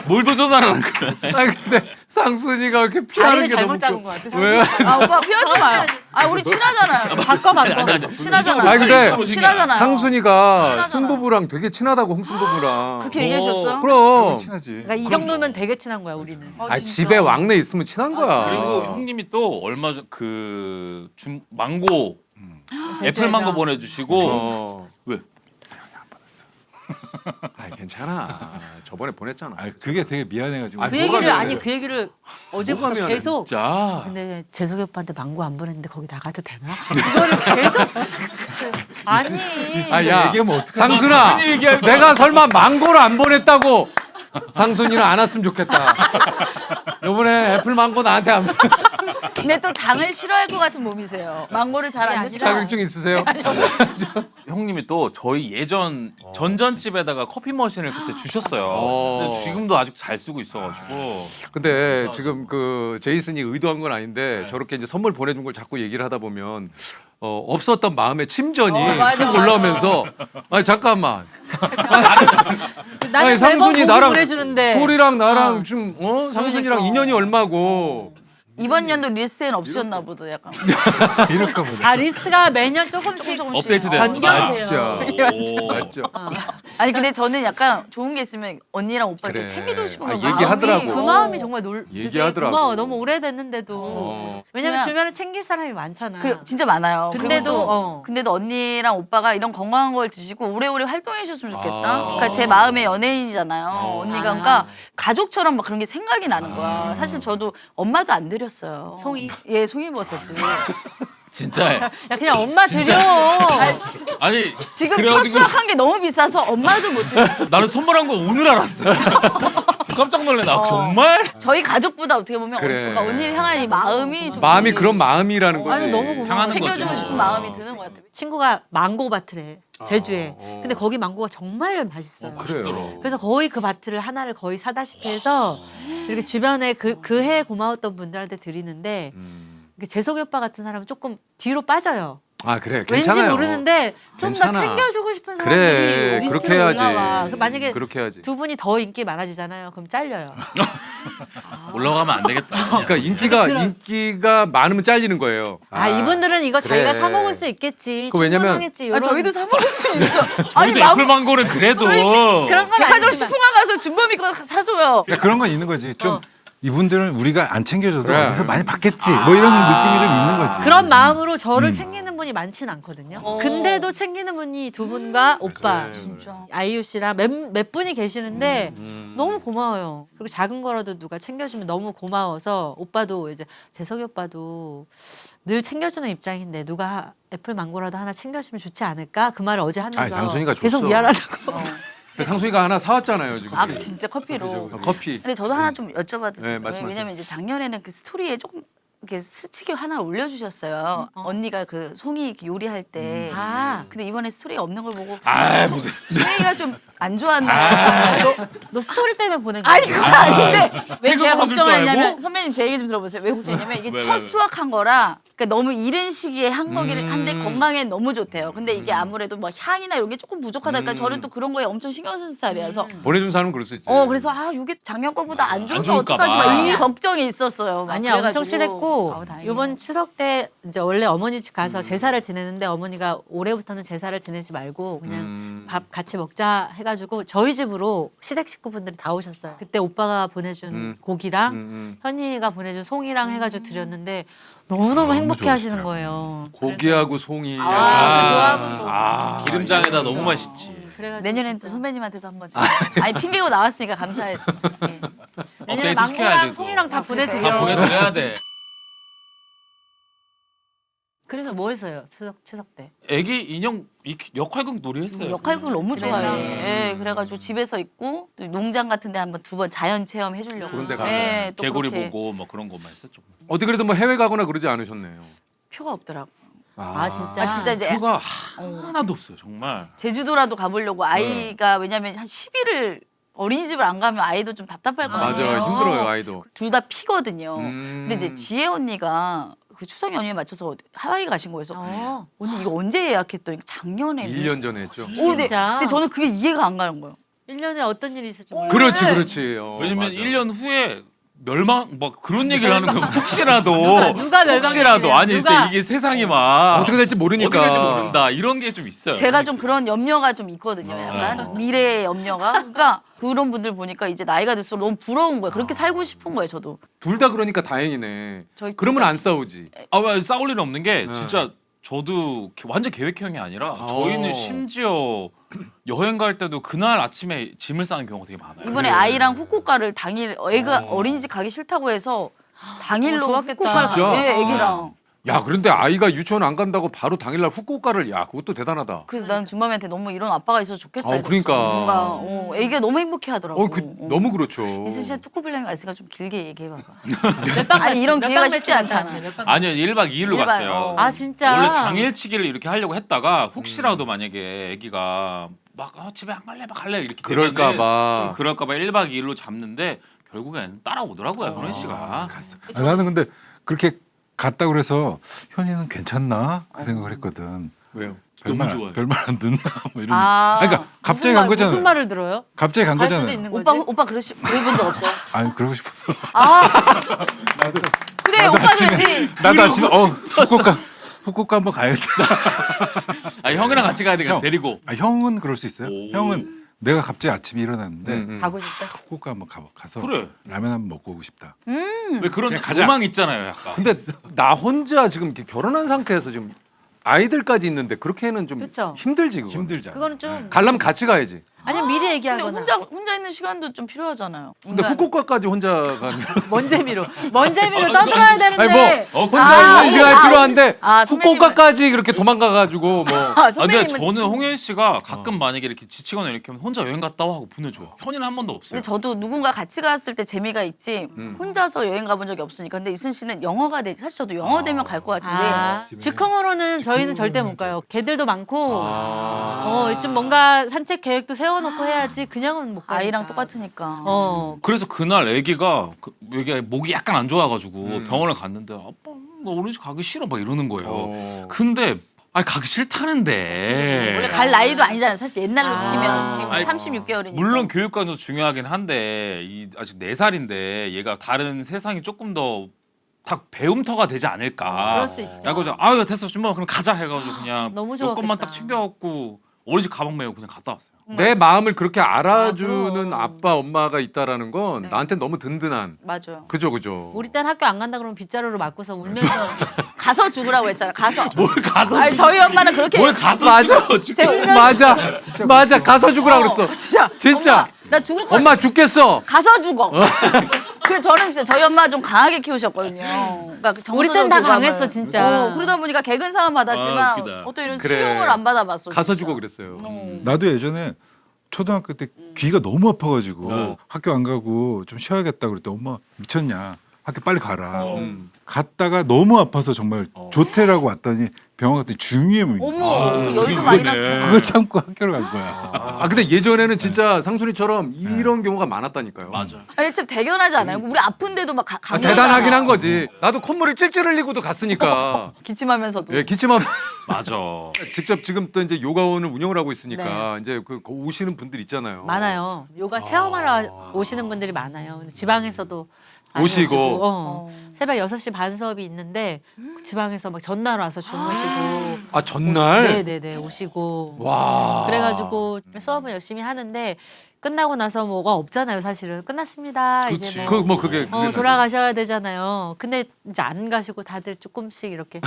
뭘 도전하라는 거야? 아 근데 상순이가 이렇게 피하는 자리를 게 잘못 너무 잡은 것 같아. 왜요? 아 오빠 피하지 마요. 아 우리 친하잖아요. 바꿔. 친하잖아. 아니 근데 친하잖아요. 상순이가 친하잖아. 승부부랑 되게 친하다고 홍승부부랑. 그렇게 얘기해 주셨어요? 그럼. 친하지. 그러니까 이 정도면 되게 친한 거야 우리는. 아 집에 왕래 있으면 친한 거야. 그리고 형님이 또 얼마 전 망고 애플 망고 보내주시고 어. 왜? 아 괜찮아. 저번에 보냈잖아. 아 그게 되게 미안해가지고. 아, 그 뭐가 얘기를 미안해. 그 얘기를 어제부터 뭐가 미안해, 계속. 자. 근데 재석이 오빠한테 망고 안 보냈는데 거기 나가도 되나? 이거를 계속 아니. 아, 야, 얘기하면 어떡하지? 상순아, 내가 설마 망고를 안 보냈다고 상순이는 안 왔으면 좋겠다. 요번에 애플 망고 나한테 안 근데 또 당을 싫어할 것 같은 몸이세요. 망고를 잘 안 드시고. 자격증 있으세요? 형님이 또 저희 예전 전전집에다가 커피 머신을 그때 주셨어요. 근데 지금도 아직 잘 쓰고 있어가지고. 근데 지금 그 제이슨이 의도한 건 아닌데 저렇게 이제 선물 보내준 걸 자꾸 얘기를 하다 보면 없었던 마음의 침전이 맞아. 쑥 올라오면서 아니 잠깐만. 나는 아니 상순이 매번 나랑 보내주는데. 소리랑 나랑 지금 상순이랑 그러니까. 인연이 얼마고. 이번 연도 리스트에는 없으셨나 보다 약간. 이럴까 보다. 아 리스트가 매년 조금씩 업데이트 돼요. 변경이 진짜. 돼요. 맞죠. 아니 근데 저는 약간 좋은 게 있으면 언니랑 오빠 이렇게 그래. 챙겨주고 싶은 아, 거 얘기하더라고. 그 마음이 정말 되게 얘기하더라고. 고마워. 너무 오래됐는데도. 왜냐면 그냥- 주변에 챙길 사람이 많잖아. 진짜 많아요. 근데도, 그리고 어. 근데도 언니랑 오빠가 이런 건강한 걸 드시고 오래오래 활동해 주셨으면 좋겠다. 아. 그러니까 제 마음의 연예인이잖아요. 언니가 아. 그러니까 가족처럼 막 그런 게 생각이 나는 거야. 사실 저도 엄마도 안 드렸어요. 송이? 예, 송이버섯을. 진짜. 야 그냥 엄마 드려. 아니 지금 첫 그래가지고 수확한 게 너무 비싸서 엄마도 못 드렸어. 나는 선물한 거 오늘 알았어. 깜짝 놀래. 나 정말? 저희 가족보다 어떻게 보면 그래. 그러니까 언니를 향한 이 마음이 좀 마음이 그런 마음이라는 거지. 아니 너무 고마워. 향하는 챙겨주고 거죠. 싶은 마음이 드는 것 같아요. 친구가 망고 밭을 해. 제주에. 근데 거기 망고가 정말 맛있어요. 그래요. 그래서 거의 그 밭을 하나를 거의 사다시피 해서 이렇게 주변에 그 해 고마웠던 분들한테 드리는데 이게 재석이 오빠 같은 사람은 조금 뒤로 빠져요. 아 그래 왠지 괜찮아요. 모르는데 좀 더 괜찮아. 챙겨주고 싶은 사람이 그래 리스트로 그렇게 해야지. 올라와. 만약에 그렇게 해야지. 두 분이 더 인기 많아지잖아요. 그럼 잘려요. 올라가면 안 되겠다. 그러니까 인기가 많으면 잘리는 거예요. 아, 이분들은 이거 그래. 자기가 사 먹을 수 있겠지. 그 왜냐면- 충분하겠지. 아, 이런- 저희도 사 먹을 수 있어. 아니 저희도 애플 망고는 그래도 그런 건 백화점 아니지만. 식품관 가서 준범이 거 사줘요. 그러니까 그런 건 있는 거지. 좀 이분들은 우리가 안 챙겨줘도 그래. 어디서 많이 받겠지. 뭐 이런 느낌이 좀 있는 거지. 그런 마음으로 저를 챙기는 분이 많지는 않거든요. 근데도 챙기는 분이 두 분과 오빠, 진짜. 아이유 씨랑 몇 분이 계시는데 너무 고마워요. 그리고 작은 거라도 누가 챙겨주면 너무 고마워서 오빠도 이제 재석이 오빠도 늘 챙겨주는 입장인데 누가 애플 망고라도 하나 챙겨주면 좋지 않을까? 그 말을 어제 하면서 아니, 장순이가 계속 줬어. 미안하다고. 그 상수이가 하나 사왔잖아요 지금. 아 진짜 커피로. 커피. 근데 저도 하나 좀 여쭤봐도 네, 될까요? 말씀하세요. 왜냐면 이제 작년에는 그 스토리에 조금 이렇게 스치게 하나 올려주셨어요. 언니가 그 송이 이렇게 요리할 때. 아. 근데 이번에 스토리가 없는 걸 보고 아 무슨 송이가 좀 안 좋았나. 너 스토리 때문에 보낸 거야? 아니 그건 아닌데 왜 제가 태그가 맞을 줄 걱정을 알고? 했냐면 선배님 제 얘기 좀 들어보세요. 왜 걱정했냐면 이게 왜, 첫 왜? 수확한 거라 그러니까 너무 이른 시기에 한 거기를 한데 건강에 너무 좋대요. 근데 이게 아무래도 뭐 향이나 이런 게 조금 부족하다 보니까 저는 또 그런 거에 엄청 신경 쓰는 스타일이라서 보내준 사람은 그럴 수 있지. 그래서 요게 작년 거보다 안 좋으면 좋을까 어떡하지 봐. 막 이 걱정이 있었어요. 막 아니야, 엄청 그래가지고. 실했고 다행이네요. 이번 추석 때 이제 원래 어머니 집 가서 제사를 지내는데 어머니가 올해부터는 제사를 지내지 말고 그냥 밥 같이 먹자 해가지고 저희 집으로 시댁 식구분들이 다 오셨어요. 그때 오빠가 보내준 고기랑 현이가 보내준 송이랑 해가지고 드렸는데 너무너무 행복해 하시는 거예요. 고기하고 송이. 그 조합은 뭐. 기름장에다 너무 맛있지. 그래가지고 내년엔 또 선배님한테도 한번 아니 핑계고 나왔으니까 감사해서. 예. 내년에 업데이트 시켜야 망고랑 되고. 송이랑 다 보내드려. 다 보내드려야 돼. 그래서 뭐 했어요 추석 때? 애기 인형 역할극 놀이 했어요. 역할극을 너무 집에서? 좋아해. 예, 그래가지고 집에서 있고 또 농장 같은데 한번 2번 자연 체험 해주려고. 그런 데 가고. 예, 또 개구리 그렇게 보고 뭐 그런 것만 했었죠. 어디 그래도 뭐 해외 가거나 그러지 않으셨네요. 표가 없더라고. 아 진짜? 아 진짜 이제 표가 하나도 없어요 정말. 제주도라도 가보려고 아이가 왜냐면 한 10일을 어린이집을 안 가면 아이도 좀 답답할 거 아니에요. 맞아요. 힘들어요 아이도. 둘 다 피거든요. 근데 이제 지혜 언니가 그 추석 연휴에 맞춰서 하와이 가신 거여서 언니 이거 언제 예약했더니 작년에. 1년 전에 했죠. 근데, 진짜? 근데 저는 그게 이해가 안 가는 거예요. 1년에 어떤 일이 있을지 몰라. 그렇지 그렇지. 왜냐면 맞아. 1년 후에 멸망 막 그런 얘기를 하는 거예요. 혹시라도 누가 멸망 혹시라도 얘기를 아니 해요? 진짜 누가? 이게 세상이 막 어떻게 될지 모르니까. 어떻게 될지 모른다 이런 게 좀 있어요. 제가 좀 그런 염려가 좀 있거든요. 약간 미래의 염려가. 그러니까 그런 분들 보니까 이제 나이가 들수록 너무 부러운 거예요. 그렇게 살고 싶은 거예요, 저도. 둘 다 그러니까 다행이네. 저희 그러면 둘 다- 안 싸우지. 왜 싸울 일은 없는 게 진짜 저도 완전 계획형이 아니라 저희는 심지어 여행 갈 때도 그날 아침에 짐을 싸는 경우가 되게 많아요. 이번에 아이랑 후쿠오카를 당일 애가 어린이집 가기 싫다고 해서 당일로 좋았겠다. 후쿠오카 진짜? 예, 애기랑. 야 그런데 아이가 유치원 안 간다고 바로 당일날 후쿠오카를 야 그것도 대단하다. 그래서 난 준범이한테 너무 이런 아빠가 있어서 좋겠다. 이랬어. 그러니까. 뭔가 애기가 너무 행복해하더라고. 너무 그렇죠. 이슬 씨는 토크블랭가 있으니까 좀 길게 얘기해봐봐. 아니 이런 기회가 쉽지 않잖아. 아니요 1박 2일로 일박, 갔어요. 아 진짜? 원래 당일치기를 이렇게 하려고 했다가 혹시라도 만약에 아기가 막 집에 안 갈래 막 갈래 이렇게 되면은 그럴까봐. 좀 그럴까봐 1박 2일로 잡는데 결국엔 따라오더라고요 현희 씨가. 나는 근데 그렇게 갔다 그래서 현이는 괜찮나 그 생각을 했거든. 왜요? 별말 너무 좋아요. 별말 안 듣나 뭐 이런. 아. 그러니까 갑자기 간 거잖아. 무슨 말을 들어요? 갑자기 간 갈 수도 거잖아. 있는 거지. 오빠 그래본 적 없어요? 아니 그러고 싶었어. 그래 오빠도 왠지 나도 아침에 후쿠오카 한번 가야겠다. 형이랑 같이 가야 되니까 데리고. 형은 그럴 수 있어요. 오. 형은 내가 갑자기 아침에 일어났는데 가고 싶다. 후쿠오카 한번 가서 그래. 라면 한번 먹고 오고 싶다. 왜 그런 가자. 로망 있잖아요 약간. 근데 나 혼자 지금 이렇게 결혼한 상태에서 지금 아이들까지 있는데 그렇게는 좀 그쵸. 힘들지 그거. 힘들잖아. 그거는 좀 가려면 같이 가야지. 아니면 미리 근데 얘기하거나. 혼자 있는 시간도 좀 필요하잖아요. 근데 인간. 후쿠오카까지 혼자 가면 먼 재미로 떠들어야 되는데. 아니 뭐 혼자 아, 있는 시간이 아, 필요한데 선배님은- 후쿠오카까지 그렇게 도망가가지고 뭐. 아, 근데 선배님은 저는 진- 홍현 씨가 가끔 만약에 이렇게 지치거나 이렇게 하면 혼자 여행 갔다 와 하고 보내줘요. 현이는 한 번도 없어요. 근데 저도 누군가 같이 갔을 때 재미가 있지 혼자서 여행 가본 적이 없으니까. 근데 이순 씨는 영어가 돼. 사실 저도 영어 되면 갈 것 같은데. 아, 즉흥으로는 저희는 절대 못 가요. 개들도 많고, 좀 뭔가 산책 계획도 세워놓고 해야지 그냥은 못 가요. 아이랑 똑같으니까. 그래서 그날 애기가 목이 약간 안 좋아가지고 병원을 갔는데 아빠 나 어린이집 가기 싫어 막 이러는 거예요. 근데 가기 싫다는데. 원래 갈 나이도 아니잖아요. 사실 옛날로 치면 지금 아니, 36개월이니까. 물론 교육관도 중요하긴 한데 아직 4살인데 얘가 다른 세상이 조금 더 다 배움터가 되지 않을까. 그럴 수 있죠. 야구장 됐어 준범아 그럼 가자 해가지고 그냥 너무 여권만 좋았겠다. 딱 챙겨갖고 어린이집 가방 메고 그냥 갔다 왔어요. 내 마음을 그렇게 알아주는 그럼. 아빠 엄마가 있다라는 건 나한테 너무 든든한. 맞아요. 그죠. 우리 딸 학교 안 간다 그러면 빗자루로 맞고서 울면서 가서 죽으라고 했잖아. 가서. 뭘 가서? 아니 저희 엄마는 그렇게. 뭘 가서? 맞아. 맞아. 가서 죽으라 그랬어. 진짜. 엄마, 나 죽을 거 엄마 죽겠어. 가서 죽어. 그 저는 진짜 저희 엄마 좀 강하게 키우셨거든요. 그러니까 우리 땐 다 정서적 교감을. 강했어, 진짜. 그러다 보니까 개근 사원 받았지만 웃기다. 어떤 이런 그래. 수용을 안 받아봤어. 가서 진짜. 죽어 그랬어요. 나도 예전에 초등학교 때 귀가 너무 아파가지고 학교 안 가고 좀 쉬어야겠다 그랬더니 엄마 미쳤냐 학교 빨리 가라. 음. 갔다가 너무 아파서 정말 조퇴라고 왔더니 병원 갔더니 중이염이. 어머 열도 많이 났어. 그걸 참고 학교를 간 거야. 아 근데 예전에는 진짜 상순이처럼 이런 경우가 많았다니까요. 맞아. 아니 참 대견하지 않아요? 우리 아픈데도 막 아, 대단하긴 한 거지. 나도 콧물을 찔찔 흘리고도 갔으니까. 기침하면서도. 예, 기침하면 맞아. 직접 지금 또 이제 요가원을 운영을 하고 있으니까 네. 이제 그 오시는 분들 있잖아요. 많아요. 요가 체험하러 오시는 분들이 많아요. 근데 지방에서도 많이 오시고. 새벽 6시 반 수업이 있는데 지방에서 막 전날 와서 주무시고 아 전날. 네네네 오시고 와. 그래가지고 수업을 열심히 하는데 끝나고 나서 뭐가 없잖아요. 사실은 끝났습니다. 이제 뭐 그게 돌아가셔야 되잖아요. 근데 이제 안 가시고 다들 조금씩 이렇게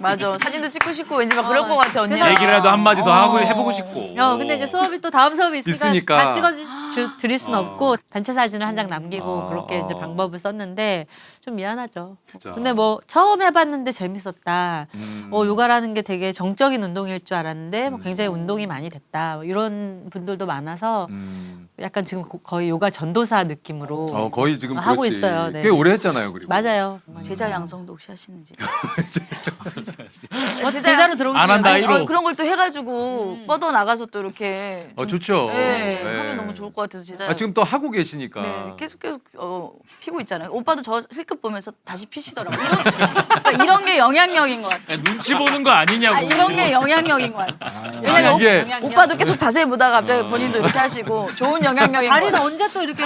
맞아. 사진도 찍고 싶고 왠지 막 그럴 것 같아 언니. 얘기라도 한마디 더 하고 해보고 싶고. 근데 이제 수업이 또 다음 수업이 있으니까 있으니까. 다 찍어드릴 수는 없고 단체 사진을 한 장 남기고 그렇게 이제 방법을 썼는데 좀 미안하죠. 진짜. 근데 뭐 처음 해봤는데 재밌었다. 요가라는 게 되게 정적인 운동일 줄 알았는데 뭐 굉장히 운동이 많이 됐다. 뭐 이런 분들도 많아서 약간 지금 거의 요가 전도사 느낌으로 거의 지금 하고 그렇지. 있어요. 네. 꽤 오래 했잖아요. 그리고. 맞아요. 제자 양성도 혹시 하시는지. 제자로 들어오시면 안 한다, 이로. 그런 걸 또 해가지고 뻗어 나가서 또 이렇게. 좀, 좋죠. 네, 네. 하면 너무 좋을 것 같아서 제자. 아, 지금 또 하고 계시니까. 네, 계속 피고 있잖아요. 오빠도 저 실컷 보면서 다시 피시더라고. 그러니까 이런 게 영향력인 것 같아. 눈치 보는 거 아니냐고. 이런 게 영향력인 것 같아. 왜냐면 이게 오빠도 계속 자세히 보다가 갑자기 본인도 이렇게 하시고 좋은 영향력인 것 다리는 같아. 언제 또 이렇게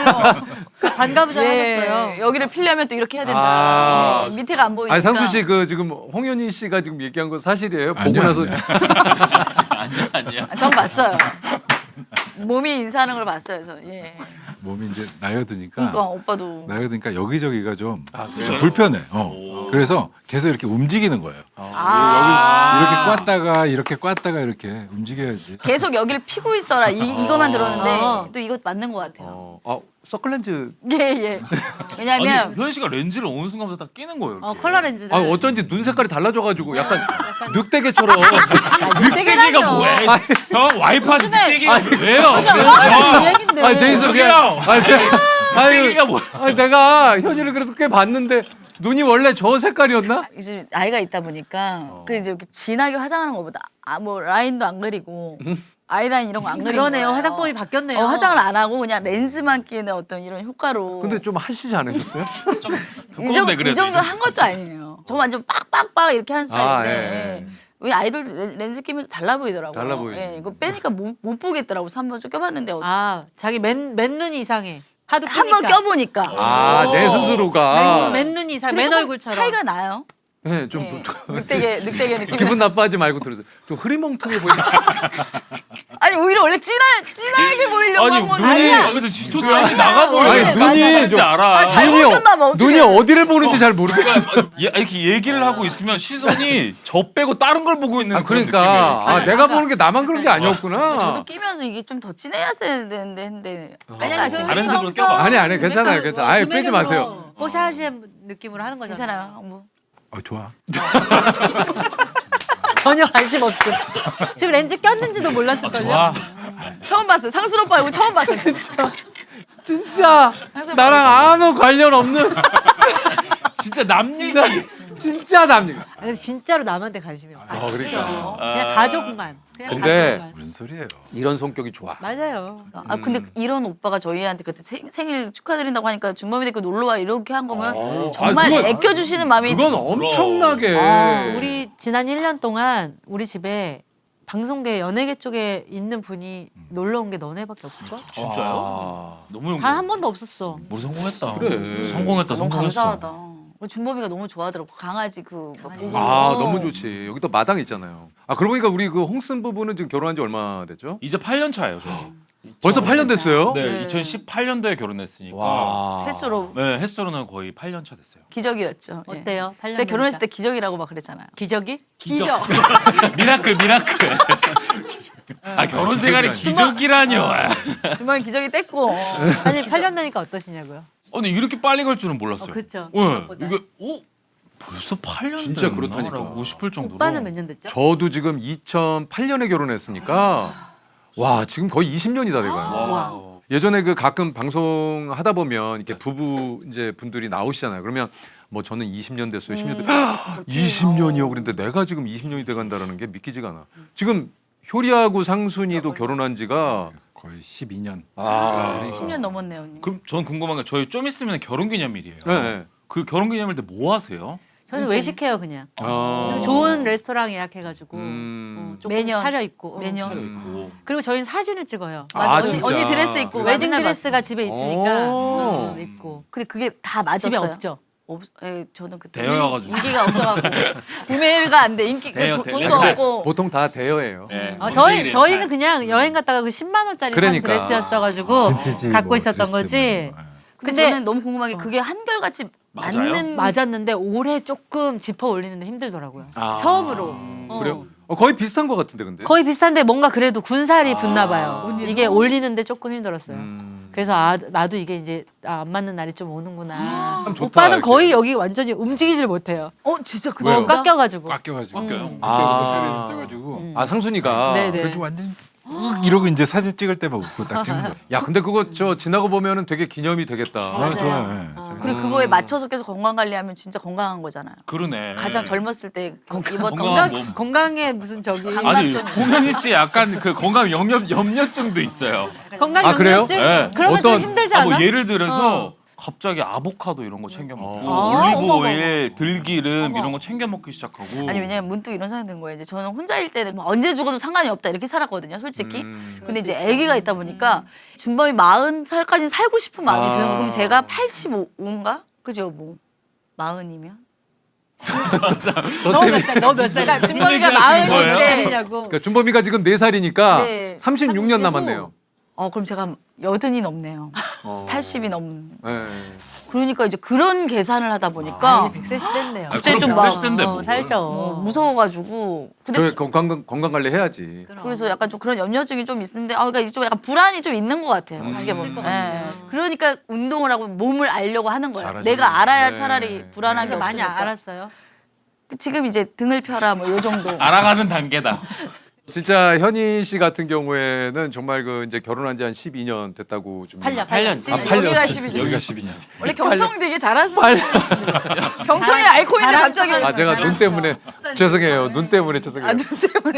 반가부전 하셨어요. 여기를 피려면 또 이렇게 해야 된다. 네, 밑에가 안 보이니까. 아니 상수 씨 그 지금 홍현희 씨가 지금 얘기한 건 사실이에요? 보고 아니야, 나서 아니야. 전 봤어요. 몸이 인사하는 걸 봤어요, 저. 예. 몸이 이제 나이가 드니까 그러니까 오빠도. 나이가 드니까 여기저기가 좀 그래요? 불편해. 그래서 계속 이렇게 움직이는 거예요. 이렇게 꽈다가 이렇게 움직여야지. 계속 여기를 피고 있어라. 이거만 들었는데 또 이거 맞는 것 같아요. 서클렌즈. 예, 예. 왜냐면 아니 효연 씨가 렌즈를 어느 순간부터 딱 끼는 거예요. 이렇게. 컬러 렌즈를. 어쩐지 눈 색깔이 달라져가지고 약간 늑대개처럼. 늑대기가 뭐야? 형 와이프한테 늑대기가 왜요? 유행인데. 아니 제이슨 그냥. 늑대기가 뭐야? 내가 현이를 그래도 꽤 봤는데 눈이 원래 저 색깔이었나? 이제 나이가 있다 보니까 그래 이제 이렇게 진하게 화장하는 것보다 뭐 라인도 안 그리고 아이라인 이런 거 안 그리고 그러네요. 화장법이 바뀌었네요. 화장을 안 하고 그냥 렌즈만 끼는 어떤 이런 효과로. 근데 좀 하시지 않으셨어요? 좀 이 두꺼운데 그래도. 정도 한 것도 아니에요. 저 완전 빡빡빡 이렇게 한 스타일인데 예. 왜 아이돌 렌즈 끼면 달라 보이더라고요. 달라 보이지. 예, 이거 빼니까 못 보겠더라고. 그래서 한번 좀 껴봤는데 자기 맨눈이 이상해. 하도 한번 끼니까. 껴보니까 내 스스로가. 맨눈이 이상, 근데 맨 조금 얼굴처럼. 차이가 나요. 네, 좀 예. 늑대게 느낌. 기분 나빠하지 말고 들으세요. 좀 흐리멍텅해 보이는. 아니 오히려 원래 진하게 보이려고 한 건 아니야. 근데 진짜 짱이 나가 보여. 아니, 눈이 좀 알아. 잘못됐나 봐. 어떡해. 눈이 어디를 보는지 잘 모르겠어. 이렇게 얘기를 하고 있으면 시선이 저 빼고 다른 걸 보고 있는 그런 그러니까 내가 보는 게 나만 그런 게 아니었구나. 저도 끼면서 이게 좀 더 진해야 되는데 했는데 아니야, 그 다른 색으로 처음부터 껴봐. 아니, 괜찮아요, 괜찮아요. 아예 빼지 마세요. 뽀샤시한 느낌으로 하는 거잖아요. 괜찮아요. 뭐. 좋아. 전혀 관심 없어. 지금 렌즈 꼈는지도 몰랐을걸요. 와. 처음 봤어요. 상순 오빠 이거 처음 봤어요. 진짜 나랑 아무 관련 없는 진짜 남 얘기. 진짜 남녀. 근데 진짜로 남한테 관심이 없어. 그러니까. 그냥 가족만. 그냥 근데 가족만. 무슨 소리예요? 이런 성격이 좋아. 맞아요. 근데 이런 오빠가 저희한테 그때 생일 축하드린다고 하니까 준범이 데리고 놀러 와 이렇게 한 거면 정말 그건- 애껴주시는 마음이. 그건 엄청나게. 우리 지난 1년 동안 우리 집에 방송계 연예계 쪽에 있는 분이 놀러 온 게 너네밖에 없을걸? 진짜요? 너무 단 한 번도 없었어. 우리 성공했다. 그래. 성공했다. 너무 성공했어. 감사하다. 우리 준범이가 너무 좋아하더라고. 강아지 보고. 너무 좋지. 여기 또 마당 있잖아요. 그러고 보니까 우리 그 홍슨 부부는 지금 결혼한 지 얼마 됐죠? 이제 8년 차예요, 저희. 벌써 8년 됐어요? 네, 2018년도에 결혼했으니까. 와. 횟수로 네, 햇수로는 거의 8년 차 됐어요. 기적이었죠. 예. 어때요? 8년 제가 결혼했을 때 되니까? 기적이라고 막 그랬잖아요. 기적이? 기적. 미라클. 결혼 생활이 기적이라뇨. 준범이 기적이 뗐고. 아니 8년 되니까 어떠시냐고요? 아니 이렇게 빨리 갈 줄은 몰랐어요. 그렇죠. 네, 생각보다. 이게 벌써 8년 진짜 그렇다니까. 라고 싶을 정도로. 오빠는 몇 년 됐죠? 저도 지금 2008년에 결혼했으니까 와 지금 거의 20년이 다 돼가요. 와. 예전에 그 가끔 방송 하다 보면 이렇게 부부 이제 분들이 나오시잖아요. 그러면 뭐 저는 20년 됐어요. 10년 됐 20년이요. 그런데 내가 지금 20년이 돼 간다라는 게 믿기지가 않아. 지금 효리하고 상순이도 결혼한 지가 거의 12년. 10년 넘었네요. 언니. 그럼 전 궁금한 게 저희 좀 있으면 결혼기념일이에요. 네. 그 결혼기념일 때 뭐 하세요? 저는 외식해요 그냥. 아. 좀 좋은 레스토랑 예약해가지고 조금 매년. 차려입고. 매년. 있고. 그리고 저희는 사진을 찍어요. 아, 언니, 진짜? 언니 드레스 입고 웨딩 맨날 드레스가 집에 있으니까 오. 입고. 근데 그게 다 맞았어요. 집에 없죠. 저는 그때 대여여가지고. 인기가 없어가지고 구매가 안 돼. 대여, 돈도 대여. 없고. 보통 다 대여예요. 네. 저희는 그냥 여행 갔다가 그 10만 원짜리 그러니까. 산 드레스였어가지고 빈티지 갖고 뭐 있었던 드레스 거지. 뭐. 근데 저는 너무 궁금한 게 그게 한결같이 맞아요? 맞는 맞았는데 올해 조금 짚어 올리는데 힘들더라고요. 아. 처음으로. 그래요? 거의 비슷한 것 같은데 근데. 거의 비슷한데 뭔가 그래도 군살이 붙나 봐요. 이게 올리는데 조금 힘들었어요. 그래서 나도 이게 이제 안 맞는 날이 좀 오는구나. 참 좋다, 오빠는 이렇게. 거의 여기 완전히 움직이질 못해요. 진짜 왜요? 깎여가지고. 깎여가지고 깎여요? 그때부터 아. 살이 좀 쪄가지고 아 상순이가. 네네. 그래서 완전 이러고 이제 사진 찍을 때만 웃고 딱 찍는 거예요. 야 근데 그거 저 지나고 보면은 되게 기념이 되겠다. 아, 좋아요. 예. 그리고 그거에 맞춰서 계속 건강 관리하면 진짜 건강한 거잖아요. 그러네. 가장 젊었을 때 입었던 건강한 거. 몸. 건강에 무슨 저기 아니 좀- 홍현희 씨 약간 그 건강 염려증도 있어요. 건강 아, 그래요? 염려증? 네. 그러면 어떤- 좀 힘들지 않아? 뭐 예를 들어서 갑자기 아보카도 이런 거 챙겨 먹고 아, 올리브 어머, 오일, 들기름 이런 거 챙겨 먹기 시작하고. 아니 왜냐면 문득 이런 생각이 든 거예요. 이제 저는 혼자일 때는 뭐 언제 죽어도 상관이 없다 이렇게 살았거든요, 솔직히. 근데 이제 아기가 있다 보니까 준범이 40살까지 살고 싶은 마음이 드는 거. 그럼 제가 85인가? 그죠, 뭐 40이면? 너몇 살? 그러니까 준범이가 얘기하시는 거예요? 40인데 냐고. 그러니까 준범이가 지금 4살이니까 네. 36년 남았네요. 그럼 제가 80이 넘네요. 어. 80이 넘. 네. 그러니까 이제 그런 계산을 하다 보니까 100세 시대인데요. 갑자기 좀 그럼 막- 100세 시대인데 뭐. 살죠. 무서워가지고. 근데 그래 건강 관리 해야지. 그래서 약간 좀 그런 염려증이 좀 있는데, 그러니까 이제 좀 약간 불안이 좀 있는 것 같아요. 어떻게 보면. 예. 그러니까 운동을 하고 몸을 알려고 하는 거예요. 잘하시네. 내가 알아야 네. 차라리 불안하게 그래서 많이 없으니까. 알았어요. 지금 이제 등을 펴라 뭐 요 정도. 알아가는 단계다. 진짜 현희 씨 같은 경우에는 정말 그 이제 결혼한 지 한 12년 됐다고 좀 8년. 8년. 아, 8년. 여기가 12년. 여기가 12년. 원래 경청 되게 잘하는 경청이 아이콘인데 갑자기. 아 제가 눈 때문에 죄송해요. 눈 때문에 죄송해요.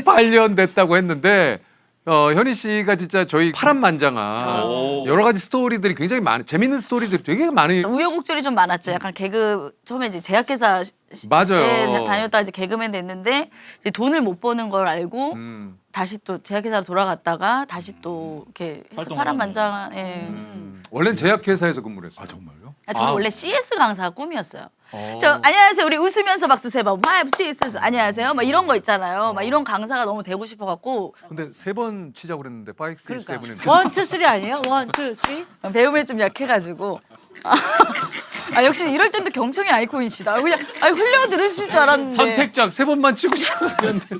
8년 됐다고 했는데 현희 씨가 진짜 저희 파란만장한 오. 여러 가지 스토리들이 굉장히 많은 재밌는 스토리들이 되게 많이 우여곡절이 좀 많았죠. 약간 개그 처음에 이제 제약회사 맞아요. 다녔다 이제 개그맨 됐는데 이제 돈을 못 버는 걸 알고 다시 또 제약회사로 돌아갔다가 다시 또 이렇게 해서 활동을 파란만장한. 예. 원래는 제약회사에서 근무를 했어요. 아 정말요? 저는 원래 CS 강사가 꿈이었어요. 안녕하세요. 우리 웃으면서 박수 세 번. 와, CS. 안녕하세요. 막 이런 거 있잖아요. 막 이런 강사가 너무 되고 싶어 갖고 근데 3번 치자고 그랬는데 5, 6, 7은 그러니까. 1, 2, 3 아니에요? 1, 2, 3? 배움에 좀 약해가지고. 역시 이럴 땐 또 경청의 아이콘이시다. 그냥 흘려 들으실 줄 알았는데. 선택적 3번만 치고 싶었는데 5, 6,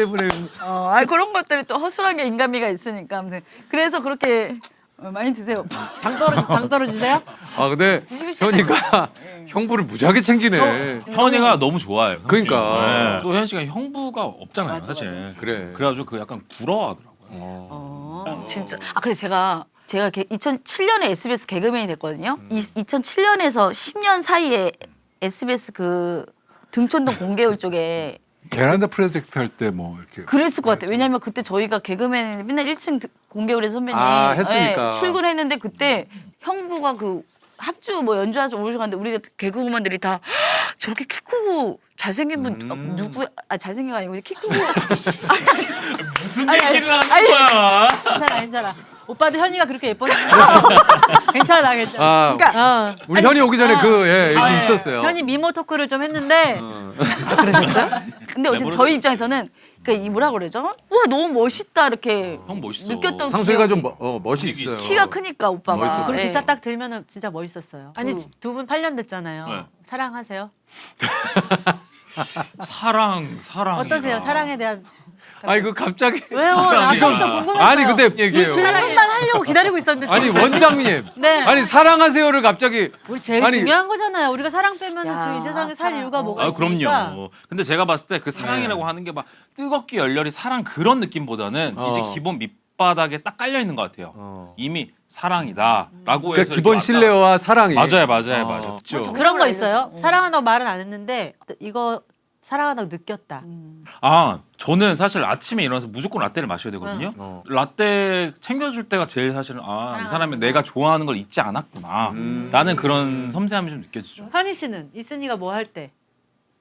7은 그런 것들이 또 허술한 게 인간미가 있으니까. 아무튼 그래서 그렇게 많이 드세요. 당 떨어지세요? 아 근데 드시고 시작하시죠. 현이가 형부를 무지하게 챙기네. 현이가 너무 좋아해요. 사실. 그러니까. 네. 또 현희 씨가 형부가 없잖아요, 사실. 그래. 그래가지고 그 약간 부러워하더라고요. 진짜. 근데 제가 2007년에 SBS 개그맨이 됐거든요. 2007년에서 10년 사이에 SBS 그 등촌동 공개홀 쪽에 베란다 프로젝트 할 때 뭐 이렇게 그랬을 것 같아요. 왜냐면 그때 저희가 개그맨 맨날 1층 공개홀에 선배님 했으니까. 출근했는데 그때 형부가 그 합주 뭐 연주하셔서 오셔가는데 우리가 개그우먼들이 다 저렇게 키 크고 잘생긴 분 누구 잘생긴 거 아니고 키 크고 무슨 아니, 얘기를 하는 아니. 거야? 괜찮아. 오빠도 현이가 그렇게 예뻐지는 괜찮아. 아 어. 우리 현이 오기 전에 얘기 있었어요. 현이 미모 토크를 좀 했는데 그러셨어요? 근데 어쨌든 저희 입장에서는 이 뭐라 그러죠? 와 너무 멋있다 이렇게 형 멋있어. 느꼈던 상수이가 기억이. 좀 멋이 있어요. 키가 크니까 오빠가. 멋있어. 그리고 네. 기타 딱 들면은 진짜 멋있었어요. 아니 두 분 8년 됐잖아요. 네. 사랑하세요? 사랑. 어떠세요? 사랑에 대한 아니 그 갑자기 왜요? 아까부터 궁금했어요. 아니 근데 이 얘기해요. 질문만 하려고 기다리고 있었는데 아니 지금. 원장님. 네. 아니 사랑하세요를 갑자기 우리 제일 아니, 중요한 거잖아요. 우리가 사랑 빼면 야, 지금 이 세상에 살 사랑. 이유가 뭐가 아 있습니까? 그럼요. 근데 제가 봤을 때 그 사랑이라고 하는 게 막 뜨겁게 열렬히 사랑 그런 느낌보다는 이제 기본 밑바닥에 딱 깔려 있는 것 같아요. 이미 사랑이다라고 그러니까 해서 기본 이렇게 신뢰와 사랑이 맞아요, 맞아요, 맞아요. 그렇죠. 그런 거 있어요. 사랑한다고 말은 안 했는데 이거 사랑한다고 느꼈다. 아, 저는 사실 아침에 일어나서 무조건 라떼를 마셔야 되거든요. 라떼 챙겨줄 때가 제일 사실은 이 사람이 내가 좋아하는 걸 잊지 않았구나 라는 그런 섬세함이 좀 느껴지죠. 현희 씨는 이순이가 뭐 할 때?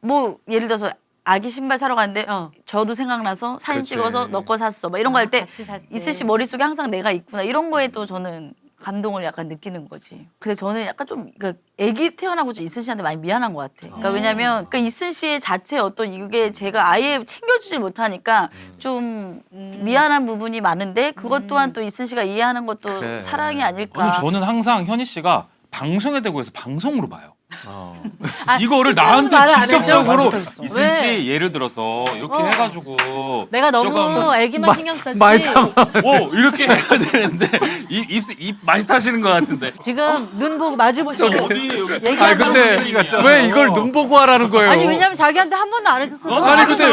뭐 예를 들어서 아기 신발 사러 갔는데 어. 저도 생각나서 사진 그치. 찍어서 너 거 샀어. 막 이런 거 할 때 같이 살 때. 이슬 씨 머릿속에 항상 내가 있구나. 이런 거에 또 저는 감동을 약간 느끼는 거지. 근데 저는 약간 좀 그러니까 아기 태어나고 좀 이슬 씨한테 많이 미안한 것 같아. 그러니까 왜냐면 그러니까 이슬 씨의 자체 어떤 이게 제가 아예 챙겨주질 못하니까 좀 미안한 부분이 많은데 그것 또한 또 이슬 씨가 이해하는 것도 그래. 사랑이 아닐까. 아니, 저는 항상 현희 씨가 방송에 대고 해서 방송으로 봐요. 아, 이거를 실제로는 나한테 말을 안 했죠? 직접적으로 못하겠어. 이슬 씨 예를 들어서 이렇게 해가지고 내가 너무 조금 애기만 신경 썼지. 많이 참 이렇게 해야 되는데 입 많이 타시는 것 같은데. 지금 눈 보고 마주 보시고 어디 여기 아니 얘기하는 근데 왜 이걸 눈 보고 하라는 거예요? 아니 왜냐면 자기한테 한 번도 안 해줬어. 아니, 근데-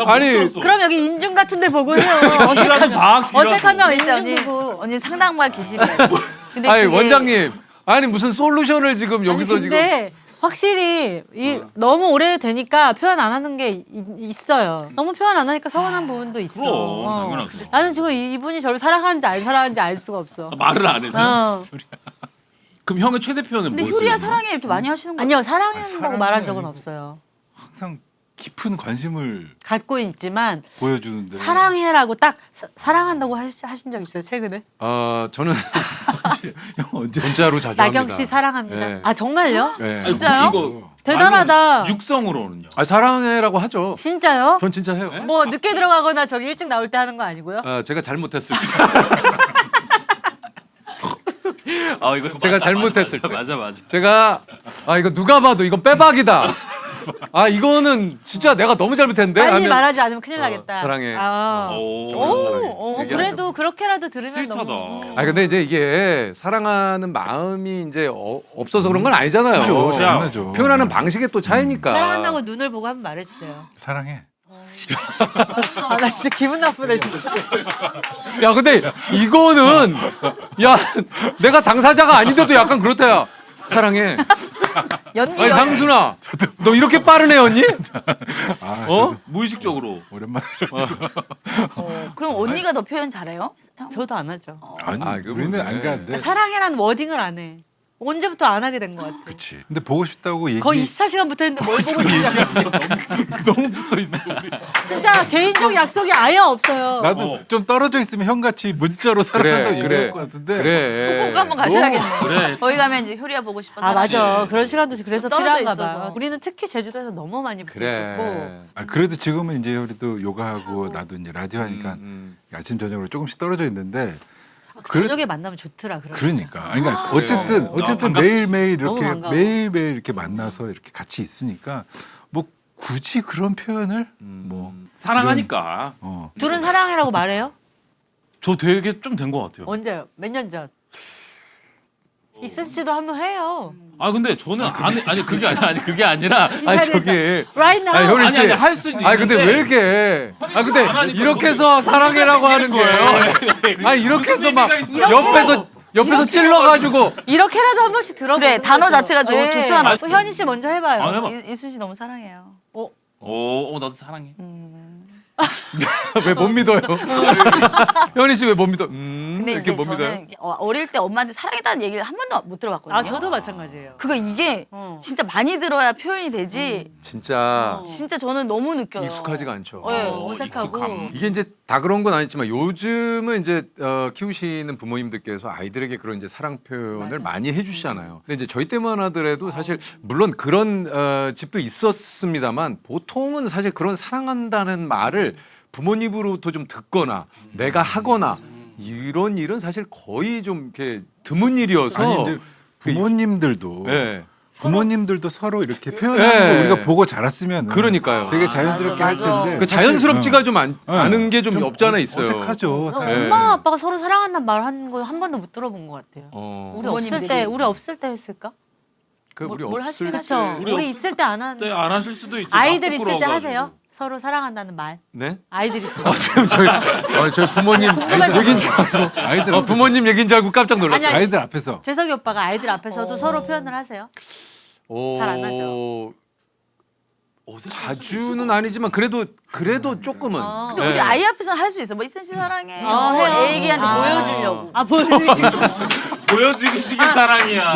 아니, 그럼 여기 인중 같은 데 보고 해요. 다 길어서. 어색하면 진짜 인중 보고. 언니 상당말 기질이야. 근데 아니 그게 원장님 아니 무슨 솔루션을 지금 여기서 아니, 근데 확실히 너무 오래되니까 표현 안 하는 게 있어요. 너무 표현 안 하니까 서운한 부분도 있어. 그럼, 당연하죠. 나는 지금 이분이 저를 사랑하는지 안 사랑하는지 알 수가 없어. 말을 안 해서 어. 무슨 소리야. 그럼 형의 최대 표현은 근데 뭐였어요? 효리야 사랑해 이렇게 많이 하시는 거 아니요 사랑한다고 사랑은 말한 적은 아니고. 없어요. 항상 깊은 관심을 갖고 있지만 보여주는데 사랑해라고 딱 사랑한다고 하신 적 있어요 최근에? 저는 형 언제 문자로 자주 나경 합니다. 씨 사랑합니다. 네. 아 정말요? 네. 아니, 진짜요? 이거 대단하다. 말로 육성으로는요. 사랑해라고 하죠. 진짜요? 전 진짜 해요. 뭐 늦게 들어가거나 저기 일찍 나올 때 하는 거 아니고요? 제가 잘못했을 때. 이거 제가 잘못했을 때. 맞아. 제가 이거 누가 봐도 이건 빼박이다. 이거는 진짜 내가 너무 잘못했는데. 빨리 하면 말하지 않으면 큰일 나겠다. 사랑해. 그래도 그렇게라도 들으면 스윗하다. 너무. 근데 이제 이게 사랑하는 마음이 이제 없어서 그런 건 아니잖아요. 그렇죠. 진짜. 당연하죠. 표현하는 방식의 또 차이니까. 사랑한다고 눈을 보고 한번 말해주세요. 사랑해. 나 진짜 기분 나쁘네 진짜. 야 근데 이거는 야 내가 당사자가 아닌데도 약간 그렇다 야. 사랑해. 연기 아니 상순아 너 이렇게 빠른 애였니? 무의식적으로. 오랜만에 그럼 언니가 더 표현 잘해요? 저도 안 하죠. 아니 그거 우리는 네. 안 가는데 사랑해라는 워딩을 안 해. 언제부터 안 하게 된 것 같아. 그치 근데 보고 싶다고 얘기 거의 24시간 붙어 있는데 뭘 보고 싶냐고. 너무 붙어 있어 우리. 진짜 개인적 약속이 아예 없어요. 나도 좀 떨어져 있으면 형같이 문자로 사랑한다고 얘기할 것 같은데 그래. 꼭 한번 가셔야겠네. 그래. 거기 가면 이제 효리야 보고 싶어서. 아 맞아. 그런 시간도 그래서 떨어져 필요한가 있어서. 봐. 우리는 특히 제주도에서 너무 많이 보고 있었고. 그래도 지금은 이제 우리도 요가하고 나도 이제 라디오 하니까 아침 저녁으로 조금씩 떨어져 있는데 저녁에 만나면 좋더라. 그러니까 어쨌든 반갑지. 매일매일 너무 이렇게 반가워. 매일매일 이렇게 만나서 이렇게 같이 있으니까 뭐 굳이 그런 표현을 뭐 사랑하니까. 둘은 사랑해라고 말해요? 저 되게 좀 된 것 같아요. 언제요? 몇 년 전? 이슬 씨도 한번 해요. 근데 저는 그게 아니라 이 자리에서. Right now. 효리 씨. 할 수는 근데 왜 이렇게? 근데 안 하니까 이렇게 해서 사랑해라고 하는 거예요. 이렇게 해서 막 있어요? 옆에서 찔러가지고 이렇게라도 한 번씩 들어보세요. 그래, 단어 자체가 좋잖아. 또 현희 씨 먼저 해봐요. 해봐. 이순 씨 너무 사랑해요. 나도 사랑해. 왜 못 믿어요? 현희 씨 왜 못 믿어? 근데 이렇게 이제 못 믿어요? 저는 어릴 때 엄마한테 사랑했다는 얘기를 한 번도 못 들어봤거든요. 아 저도 마찬가지예요. 그거 이게 진짜 많이 들어야 표현이 되지. 진짜 진짜 저는 너무 느껴요. 익숙하지가 않죠. 네. 어색하고. 익숙함. 이게 이제 다 그런 건 아니지만 요즘은 이제 키우시는 부모님들께서 아이들에게 그런 이제 사랑 표현을 많이 해주시잖아요. 근데 이제 저희 때만 하더라도 사실 물론 그런 집도 있었습니다만 보통은 사실 그런 사랑한다는 말을 부모님으로부터 좀 듣거나 내가 하거나 이런 일은 사실 거의 좀 이렇게 드문 일이어서 아니 이제 부모님들도 네. 부모님들도 서로 이렇게 표현하는 네. 거 우리가 보고 자랐으면 그러니까요. 되게 자연스럽게 할 맞아. 텐데 그 자연스럽지가 좀 아는 게 좀 좀 없잖아 있어요. 어색하죠. 사실. 엄마 아빠가 서로 사랑한다는 말 하는 거 한 번도 못 들어본 것 같아요. 우리 부모님들이. 없을 때 했을까? 그 우리 뭘 없을 하시긴 때 하죠. 우리 있을 때 안 하는. 안 하실 수도 있죠. 아이들 있을 때 부끄러워가지고. 하세요? 서로 사랑한다는 말. 네? 아이들이 쓰는. 지금 저희 부모님 궁금해서 얘기인 줄 알고 아이들 부모님 얘기인 줄 알고 깜짝 놀랐어요. 아니, 아이들 앞에서 재석이 오빠가 아이들 앞에서도 서로 표현을 하세요? 잘안 하죠. 자주는 아니지만 그래도 조금은. 근데 우리 네. 아이 앞에서는 할 수 있어. 뭐 이순 씨 사랑해. 해요. 애기한테 보여주려고. 아 보여주시고 보여주기식의 사랑이야.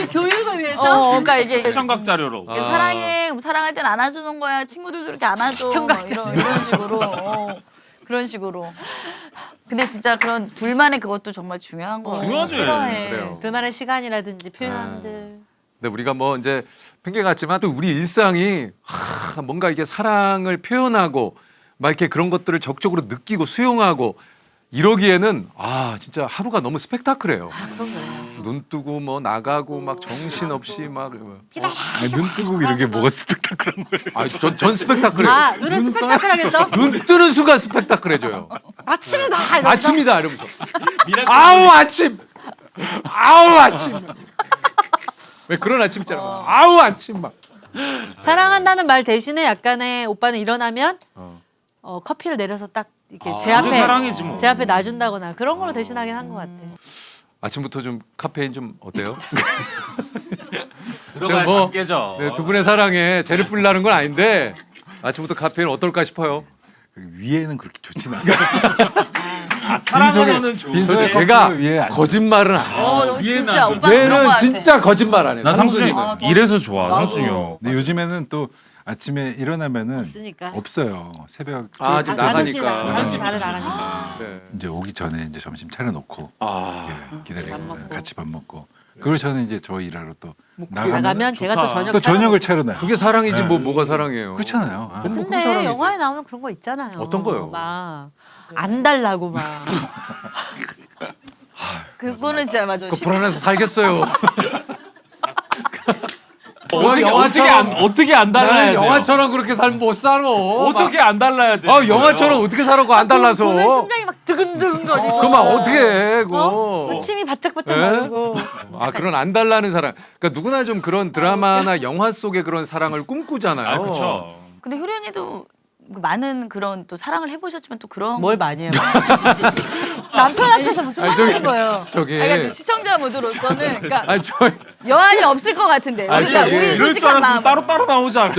교육을 위해서. 그러니까 이게 시청각 자료로. 사랑해. 사랑할 땐 안아주는 거야. 친구들도 이렇게 안아줘. 시청각 이런 식으로. 그런 식으로. 근데 진짜 그런 둘만의 그것도 정말 중요한 거 같아요. 중요하지. 필요해. 그래요. 둘만의 시간이라든지 표현들. 근데 우리가 뭐 이제 핑계 같지만 또 우리 일상이 뭔가 이게 사랑을 표현하고 막 이렇게 그런 것들을 적극적으로 느끼고 수용하고 이러기에는 진짜 하루가 너무 스펙타클해요. 그건 그래요. 눈 뜨고 뭐 나가고 막 정신 없이 막. 눈 뜨고 이런 게 뭐가 스펙타클한 거예요? 전 스펙타클해요. 눈은 스펙타클하겠다. 눈 뜨는 순간 스펙타클해져요. 아침이다. 이러면서. 아침이다 이러면서. 아우 아침. 아우 아침. 왜 그런 아침 있잖아. 아우 아침 막. 사랑한다는 말 대신에 약간의 오빠는 일어나면 커피를 내려서 딱 이렇게 제 그게 앞에 사랑이지 뭐. 제 앞에 놔준다거나 그런 걸로 대신하긴 한 것 같아. 아침부터 좀 카페인 좀 어때요? 들어가야 뭐, 잠 깨져. 네, 두 분의 사랑에 재를 뿌리려는 건 아닌데 아침부터 카페인 어떨까 싶어요. 위에는 그렇게 좋지는 않아요. 사랑하는 좋은. 빈속에 얘가 커피를 위에 안 거짓말은 안 해. 너 위에는 진짜 안 오빠 그런 거 얘는 같아. 진짜 거짓말 안 해. 난 상순이 상순이는. 이래서 좋아. 나도. 상순이 형. 근데 요즘에는 또 아침에 일어나면은 없으니까. 없어요. 새벽 이제 다섯 나가니까. 5시 반에 나가니까. 네. 이제 오기 전에 이제 점심 차려놓고 기다리고 밥 먹고. 같이 밥 먹고. 그리고 저는 이제 저 일하러 또 나가면 제가 또 좋다. 저녁 또 저녁을 차려놓고. 차려놔요. 그게 사랑이지 뭐가 사랑이에요. 그렇잖아요. 근데 영화에 나오는 그런 거 있잖아요. 어떤 거요? 막 안 달라고 막. 그거는 진짜 맞아. 그 불안해서 살겠어요. 어떻게 안 달라야 나는 돼? 영화처럼 그렇게 살면 못 살아. 어떻게 안 달라야 돼? 영화처럼 어떻게 살아고 안 달라서. 보면 심장이 막 두근두근거리고. 그럼 어떻게 해? 그거. 침이 바짝바짝 예? 나르고. 그런 안 달라는 사랑. 그러니까 누구나 좀 그런 드라마나 영화 속의 그런 사랑을 꿈꾸잖아요. 그렇죠. 근데 효련이도 많은 그런 또 사랑을 해보셨지만 또 그런 뭘 많이 해요? 남편 앞에서 무슨 아니, 말 저기- 하는 거예요? 저기. 그러니까 시청자 모드로서는 그러니까 아니 여한이 없을 것 같은데. 그러니까 저기 우리 이럴 줄 솔직한 알았으면 마음 따로 나오지 않아.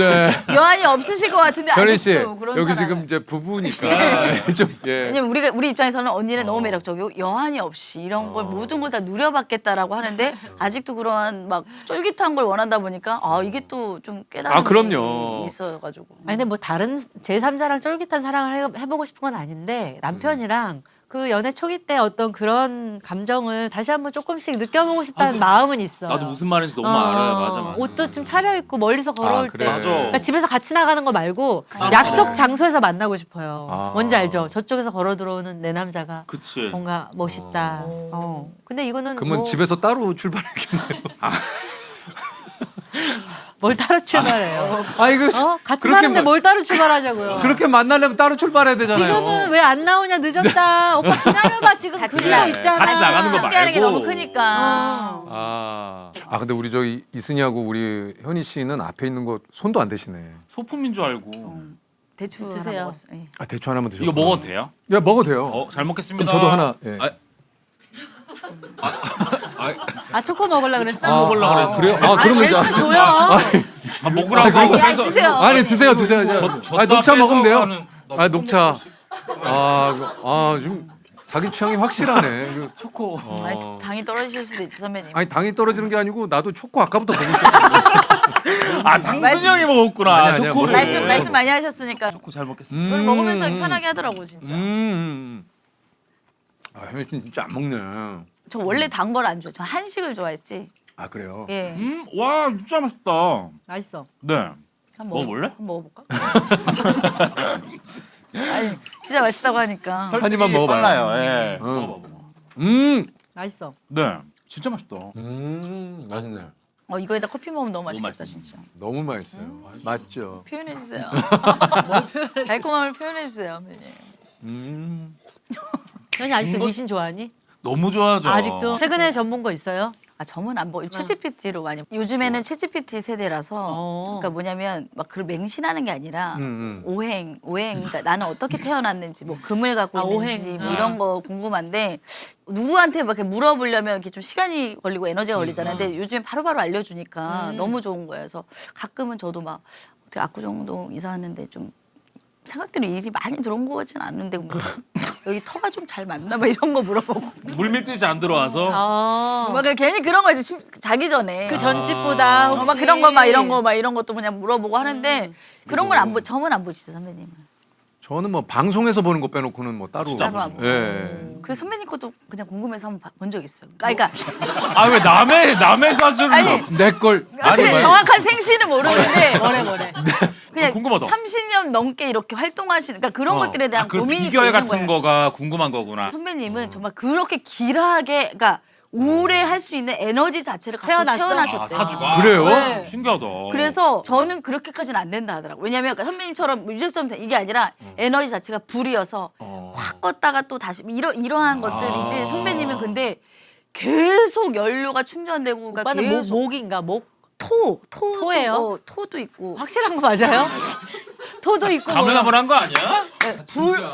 여한이 없으실 것 같은데 현희 씨 아직도 그런 여기 사랑을. 지금 이제 부부니까 좀 예. 왜냐면 우리 입장에서는 언니는 너무 매력적이고 여한이 없이 이런 걸 모든 걸 다 누려받겠다라고 하는데 아직도 그러한 막 쫄깃한 걸 원한다 보니까 이게 또 좀 깨달음이 그럼요. 있어가지고. 아니 근데 뭐 다른 제3자랑 쫄깃한 사랑을 해보고 싶은 건 아닌데 남편이랑 그 연애 초기 때 어떤 그런 감정을 다시 한번 조금씩 느껴보고 싶다는 마음은 있어요. 나도 무슨 말인지 너무 알아요. 맞아. 옷도 좀 차려입고 멀리서 걸어올 그래. 때 맞아. 그러니까 집에서 같이 나가는 거 말고 약속 장소에서 만나고 싶어요. 아. 뭔지 알죠? 저쪽에서 걸어 들어오는 내 남자가 그치. 뭔가 멋있다. 근데 이거는 그러면 뭐 집에서 따로 출발하겠네요. 뭘 따로 출발해요? 이거 같이 그렇게 사는데 마- 뭘 따로 출발하자고요? 그렇게 만나려면 따로 출발해야 되잖아요. 지금은 왜 안 나오냐 늦었다. 오빠 기다려봐 지금 같이 그거 나- 있잖아. 같이 나가는 거 함께하는 게 말고. 너무 크니까. 근데 우리 저기 이순이하고 우리 현희 씨는 앞에 있는 거 손도 안 대시네. 소품인 줄 알고. 대충 드세요. 하나 먹었어. 예. 대충 하나만 드셔. 이거 먹어도 돼요? 야 먹어도 돼요. 잘 먹겠습니다. 그럼 저도 하나. 예. 아 초코 먹으려 그랬어? 먹으려고 그랬는데. 그래요? 그러면 이제 벨스 줘요. 먹으라고. 아니 드세요. 아니 드세요. 녹차 먹으면 돼요. 녹차. 지금 자기 취향이 확실하네. 초코. 아니, 당이 떨어지실 수도 있죠 선배님. 아니 당이 떨어지는 게 아니고 나도 초코 아까부터 보고 있었거든. 상순이 형이 먹었구나. 아니야, 초코를. 말씀 많이 하셨으니까 초코 잘 먹겠습니다. 이걸 먹으면서 편하게 하더라고 진짜. 현희 씨 진짜 안 먹네. 저 원래 단 걸 안 좋아해. 저 한식을 좋아했지. 그래요? 예. 와 진짜 맛있다. 맛있어. 네. 한번 먹어볼래? 한번 먹어볼까? 아니 진짜 맛있다고 하니까. 한 입만 먹어봐요. 빨라요. 예. 먹어봐. 맛있어. 네. 진짜 맛있다. 맛있네. 이거에다 커피 먹으면 너무 맛있겠다 맛있네. 진짜. 너무 맛있어요. 맞죠? 표현해 주세요. 달콤함을 표현해 주세요, 선배님. 현이 아직도 미신 좋아하니? 너무 좋아하죠. 아직도 최근에 전 본 거 있어요? 점은 안 보고 챗GPT로 많이. 요즘에는 챗GPT 세대라서 그러니까 뭐냐면 막 그걸 맹신하는 게 아니라 오행 그러니까 나는 어떻게 태어났는지 뭐 금을 갖고 있는지 오행. 뭐 이런 거 궁금한데 누구한테 막 이렇게 물어보려면 이렇게 좀 시간이 걸리고 에너지가 걸리잖아요. 근데 요즘에 바로바로 알려주니까 너무 좋은 거예요. 그래서 가끔은 저도 막 어떻게 압구정동 이사하는데 좀 생각대로 일이 많이 들어온 거 같진 않은데 뭐 여기 터가 좀 잘 맞나 막 이런 거 물어보고 물밀듯이 안 들어와서 막 괜히 그런 거 이제 자기 전에 그 전집보다 혹시 막 그런 거 막 이런 거 막 이런 것도 그냥 물어보고 하는데 그런 건 안 보. 점은 안 보시죠 선배님은? 저는 뭐 방송에서 보는 거 빼놓고는 뭐 따로. 따로 안 보고. 예. 그 선배님 것도 그냥 궁금해서 한번 본 적 있어요. 그러니까 아 왜 남의 사주를 아니, 내 걸. 근데 아니, 정확한 생시는 모르는데 뭐래. 그냥 궁금하다. 30년 넘게 이렇게 활동하시는 그러니까 그런 것들에 대한 그 고민이 또 비결 있는 같은 거예요. 거가 궁금한 거구나. 선배님은 정말 그렇게 길하게 그러니까 오래 할 수 있는 에너지 자체를 갖고 태어나셨대요. 아, 사주가 그래요? 네. 신기하다. 그래서 저는 그렇게까지는 안 된다 하더라고요. 왜냐면 그러니까 선배님처럼 유재석 이게 아니라 에너지 자체가 불이어서 확 껐다가 또 다시 이러한 것들이지 선배님은 근데 계속 연료가 충전되고 그러니까 오빠는 계속 목인가 목? 토예요? 토도 있고 확실한 거 맞아요? 토도 있고 가물가물한 거 아니야?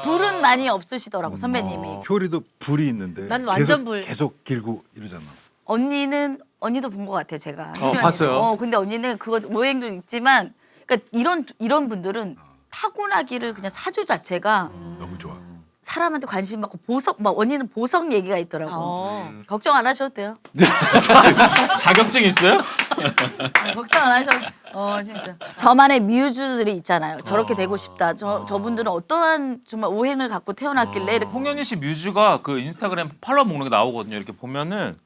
불은 많이 없으시더라고 선배님이. 효리도 불이 있는데 난 완전 계속, 불. 계속 길고 이러잖아. 언니도 본 것 같아요 제가. 봤어요. 근데 언니는 그거 오행도 있지만 그러니까 이런 분들은 타고나기를 그냥 사주 자체가 너무 좋아. 사람한테 관심 받고 보석 막 언니는 보석 얘기가 있더라고. 걱정 안 하셔도 돼요. 자격증 있어요? 걱정 안 하셔도. 진짜. 저만의 뮤즈들이 있잖아요. 저렇게 되고 싶다. 저분들은 어떠한 정말 오행을 갖고 태어났길래 이렇게 홍현희 씨 뮤즈가 그 인스타그램 팔로워 목록에 나오거든요. 이렇게 보면은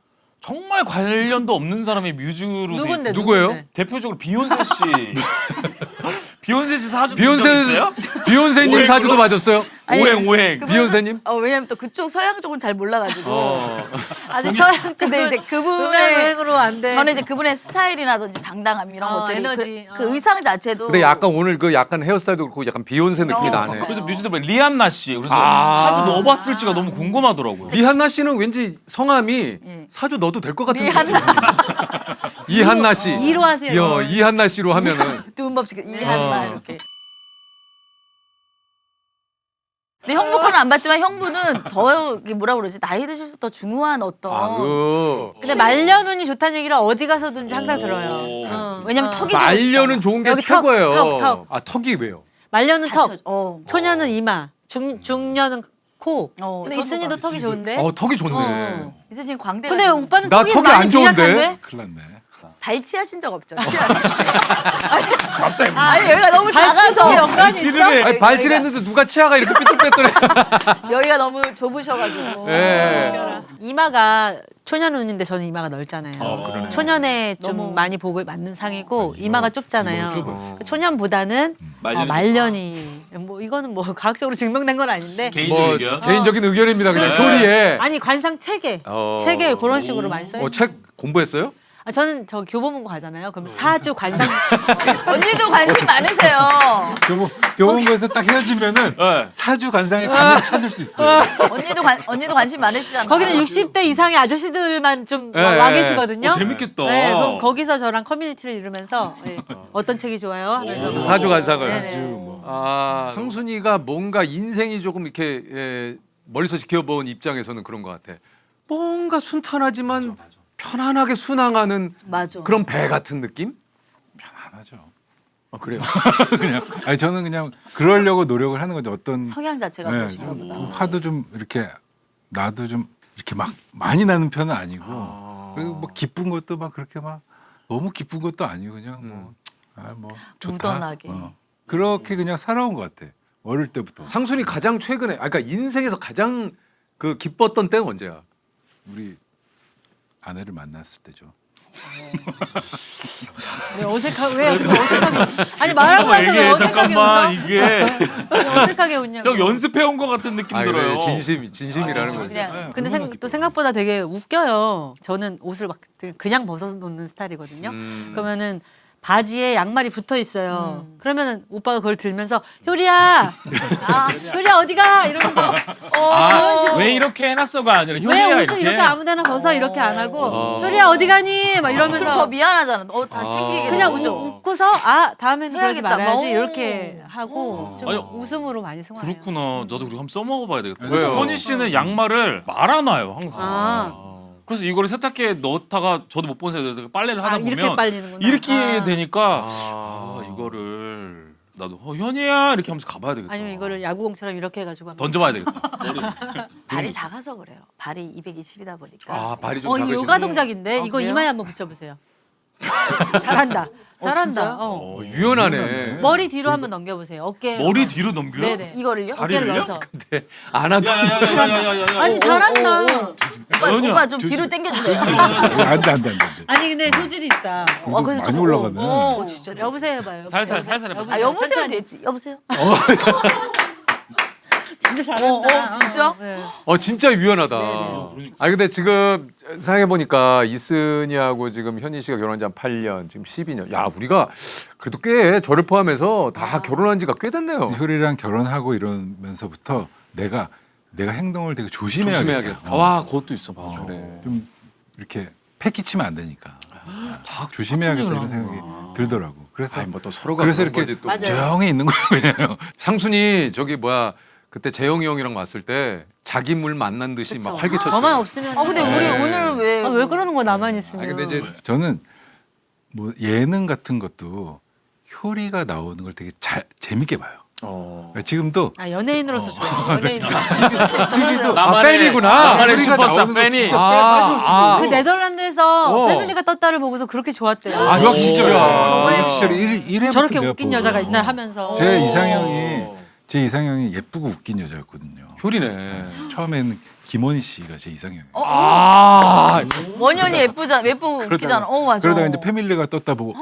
정말 관련도 없는 사람의 뮤즈로 누군데? 누구예요? 누군데? 대표적으로 비욘세 씨. 비욘세 씨 사주 비욘세 있어요? 비욘세님 오행 사주도 물론- 맞았어요? 오행. 비욘세님? 왜냐면 또 그쪽 서양 쪽은 잘 몰라가지고 아직 서양 근데 이제 음악 그분의 여행으로 안 돼. 저는 이제 그분의 스타일이라든지 당당함 이런 것들이 에너지. 그 의상 자체도 근데 약간 오늘 그 약간 헤어스타일도 그렇고 약간 비욘세 느낌이 나네. 그래서 뮤즈도 뭐 리안나 씨. 그래서 아. 사주 넣어봤을지가 너무 궁금하더라고요. 이한나 씨는 왠지 성함이 예. 사주 넣어도 될 것 같은 리한나. 이한나 씨. 이로 하세요. 이한나 씨로 하면은 두음법칙 이한나 이렇게. 근데 형부 거는 안 봤지만 형부는 더 이게 뭐라 그러지 나이 드실수록 더 중후한 어떤. 근데 말년운이 좋다는 얘기를 어디 가서든지 항상 들어요. 왜냐면 턱이 말년은 좋은 게 여기 턱, 최고예요. 턱. 아 턱이 왜요? 말년은 턱, 어. 초년은 이마, 중년은 코. 근데 저도 이순이도 턱이 좋은데. 턱이 좋네. 이제 지금 광대. 근데 오빠는 나 턱이 턱이 많이 안 좋은데? 비약한데? 큰일 났네. 발치하신 적 없죠? 아니 여기가 너무 작아서 연관이 있어? 아니, 발실했는데 누가 치아가 이렇게 삐뚤빼뚤해. 여기가 너무 좁으셔가지고. 예. 이마가 초년운인데 저는 이마가 넓잖아요. 초년에 좀 많이 복을 맞는 상이고 이마가 좁잖아요. 초년보다는 말년이 뭐 이거는 뭐 과학적으로 증명된 건 아닌데 개인적 뭐 의견. 개인적인 의견입니다. 그냥 네. 교리에. 아니 관상 체계 체계 그런 식으로 많이 써요. 책 공부했어요? 저는 저 교보문고 가잖아요. 그럼 사주 관상 언니도 관심 많으세요. 교보문고에서 딱 헤어지면은 네. 사주 관상의 감을 찾을 수 있어요. 언니도 관심 많으시잖아요. 거기는 60대 이상의 아저씨들만 좀 예, 와 예. 계시거든요. 재밌겠다. 네, 그럼 거기서 저랑 커뮤니티를 이루면서 어떤 책이 좋아요 하면서 사주 관상을. 네네. 아, 상순이가 뭔가 인생이 조금 이렇게 멀리서 지켜본 입장에서는 그런 것 같아. 뭔가 순탄하지만 편안하게 순항하는 맞아. 그런 배 같은 느낌? 편안하죠. 그래요. 그냥 아니 저는 그냥 그러려고 노력을 하는 거죠. 어떤 성향 자체가 네, 그러신가 보다. 화도 좀 이렇게 나도 좀 이렇게 막 많이 나는 편은 아니고 그리고 뭐 기쁜 것도 막 그렇게 막 너무 기쁜 것도 아니고 그냥 뭐 좋다. 무던하게. 그렇게 그냥 살아온 것 같아. 어릴 때부터. 상순이 가장 최근에, 그러니까 인생에서 가장 그 기뻤던 때는 언제야? 우리 아내를 만났을 때죠. 왜 어색하게 아니 말하고 나서 왜 어색하게 잠깐만 웃어? 이게 왜 어색하게 웃냐고. 형 연습해 온 것 같은 느낌 들어요. 진심이라는 거지. 그냥 근데 또 생각보다 되게 웃겨요. 저는 옷을 막 그냥 벗어놓는 스타일이거든요. 그러면은 바지에 양말이 붙어 있어요. 그러면은 오빠가 그걸 들면서 효리야, 효리야 어디가 이러면서 그런 식으로 왜 이렇게 해놨어가 아니라 왜 현이야 옷을 이렇게 아무데나 벗어 이렇게 안 하고 효리야 어디 가니 막 그럼 더 이러면서 미안하잖아. 다 챙기게. 그냥 되죠. 웃고서 아 다음에는 그러지 해야겠다. 말아야지 뭐. 이렇게 하고 좀 아니, 웃음으로 많이 승화해요. 그렇구나. 나도 그리고 한번 써먹어봐야 되겠다. 왜요? 현희 씨는 양말을 말아놔요 항상. 아. 그래서 이거를 세탁기에 넣다가 저도 못 본 새도 빨래를 하다 아, 보면 이렇게 빨리는구나. 이렇게 아. 되니까 이거를 나도 현이야 이렇게 하면서 가봐야 되겠다. 아니면 이거를 야구공처럼 이렇게 해가지고 한번. 던져봐야 되겠다. 머리. 발이 작아서 그래요. 발이 220이다 보니까. 아 발이 좀 이거 작으시네. 요가 동작인데 이거 그래요? 이마에 한번 붙여보세요. 잘한다. 잘한다. 진짜요? 어. 유연하네. 머리 뒤로 한번 넘겨보세요. 어깨. 머리 뒤로 넘겨요? 네네. 이거를요? 어깨를 넣어서. 안 하도 야야야야야야. 아니 잘한다. 오빠 좀 뒤로 당겨주세요. 안돼. 아니 근데 소질이 있다. 그래서 많이 좀- 올라가네. 진짜. 여보세요 해봐요. 여보세요. 살살 살살 해봐. 아 여보세요 천천히. 됐지. 여보세요. 진짜 잘한다. 진짜? 네. 진짜 유연하다. 그러니까. 아 근데 지금 생각해 보니까 이슨이하고 지금 현희 씨가 결혼한 지 한 8년, 지금 12년. 야 우리가 그래도 꽤 저를 포함해서 다 결혼한 지가 꽤 됐네요. 효리랑 결혼하고 이러면서부터 내가 행동을 되게 조심해야겠다. 조심해야겠다. 와 그것도 있어. 맞아. 좀 이렇게 패기치면 안 되니까. 다 조심해야겠다 이런 같은 얘기를 생각이 하는구나. 들더라고. 그래서 아니 뭐또 서로가 그래서 그런 이렇게 거지 또. 맞아요. 조용히 있는 거예요. 그냥. 상순이 저기 뭐야 그때 재영이 형이랑 왔을 때 자기 물 만난 듯이 막 활개쳤어요. 저만 없으면. 근데 우리 오늘 왜? 왜 그러는 거 나만 있으면. 아 근데 이제 저는 뭐 예능 같은 것도 효리가 나오는 걸 되게 재밌게 봐요. 그러니까 지금도 아 연예인으로서 좋아요. 연예인으로. 팬이구나. 나만의 효리가 슈퍼스타 나오는 거 팬이. 진짜 빠짐없이 보고. 그 네덜란드에서 어. 패밀리가 떴다를 보고서 그렇게 좋았대요. 아, 유학 시절에. 유학 시절에 1회부터 저렇게 웃긴 여자가 있나 하면서. 제 이상형이 예쁘고 웃긴 여자였거든요. 효리네. 처음에는 김원희 씨가 제 이상형이에요. 아 원현이 예쁘고 웃기잖아. 맞아. 그러다가 이제 패밀리가 떴다 보고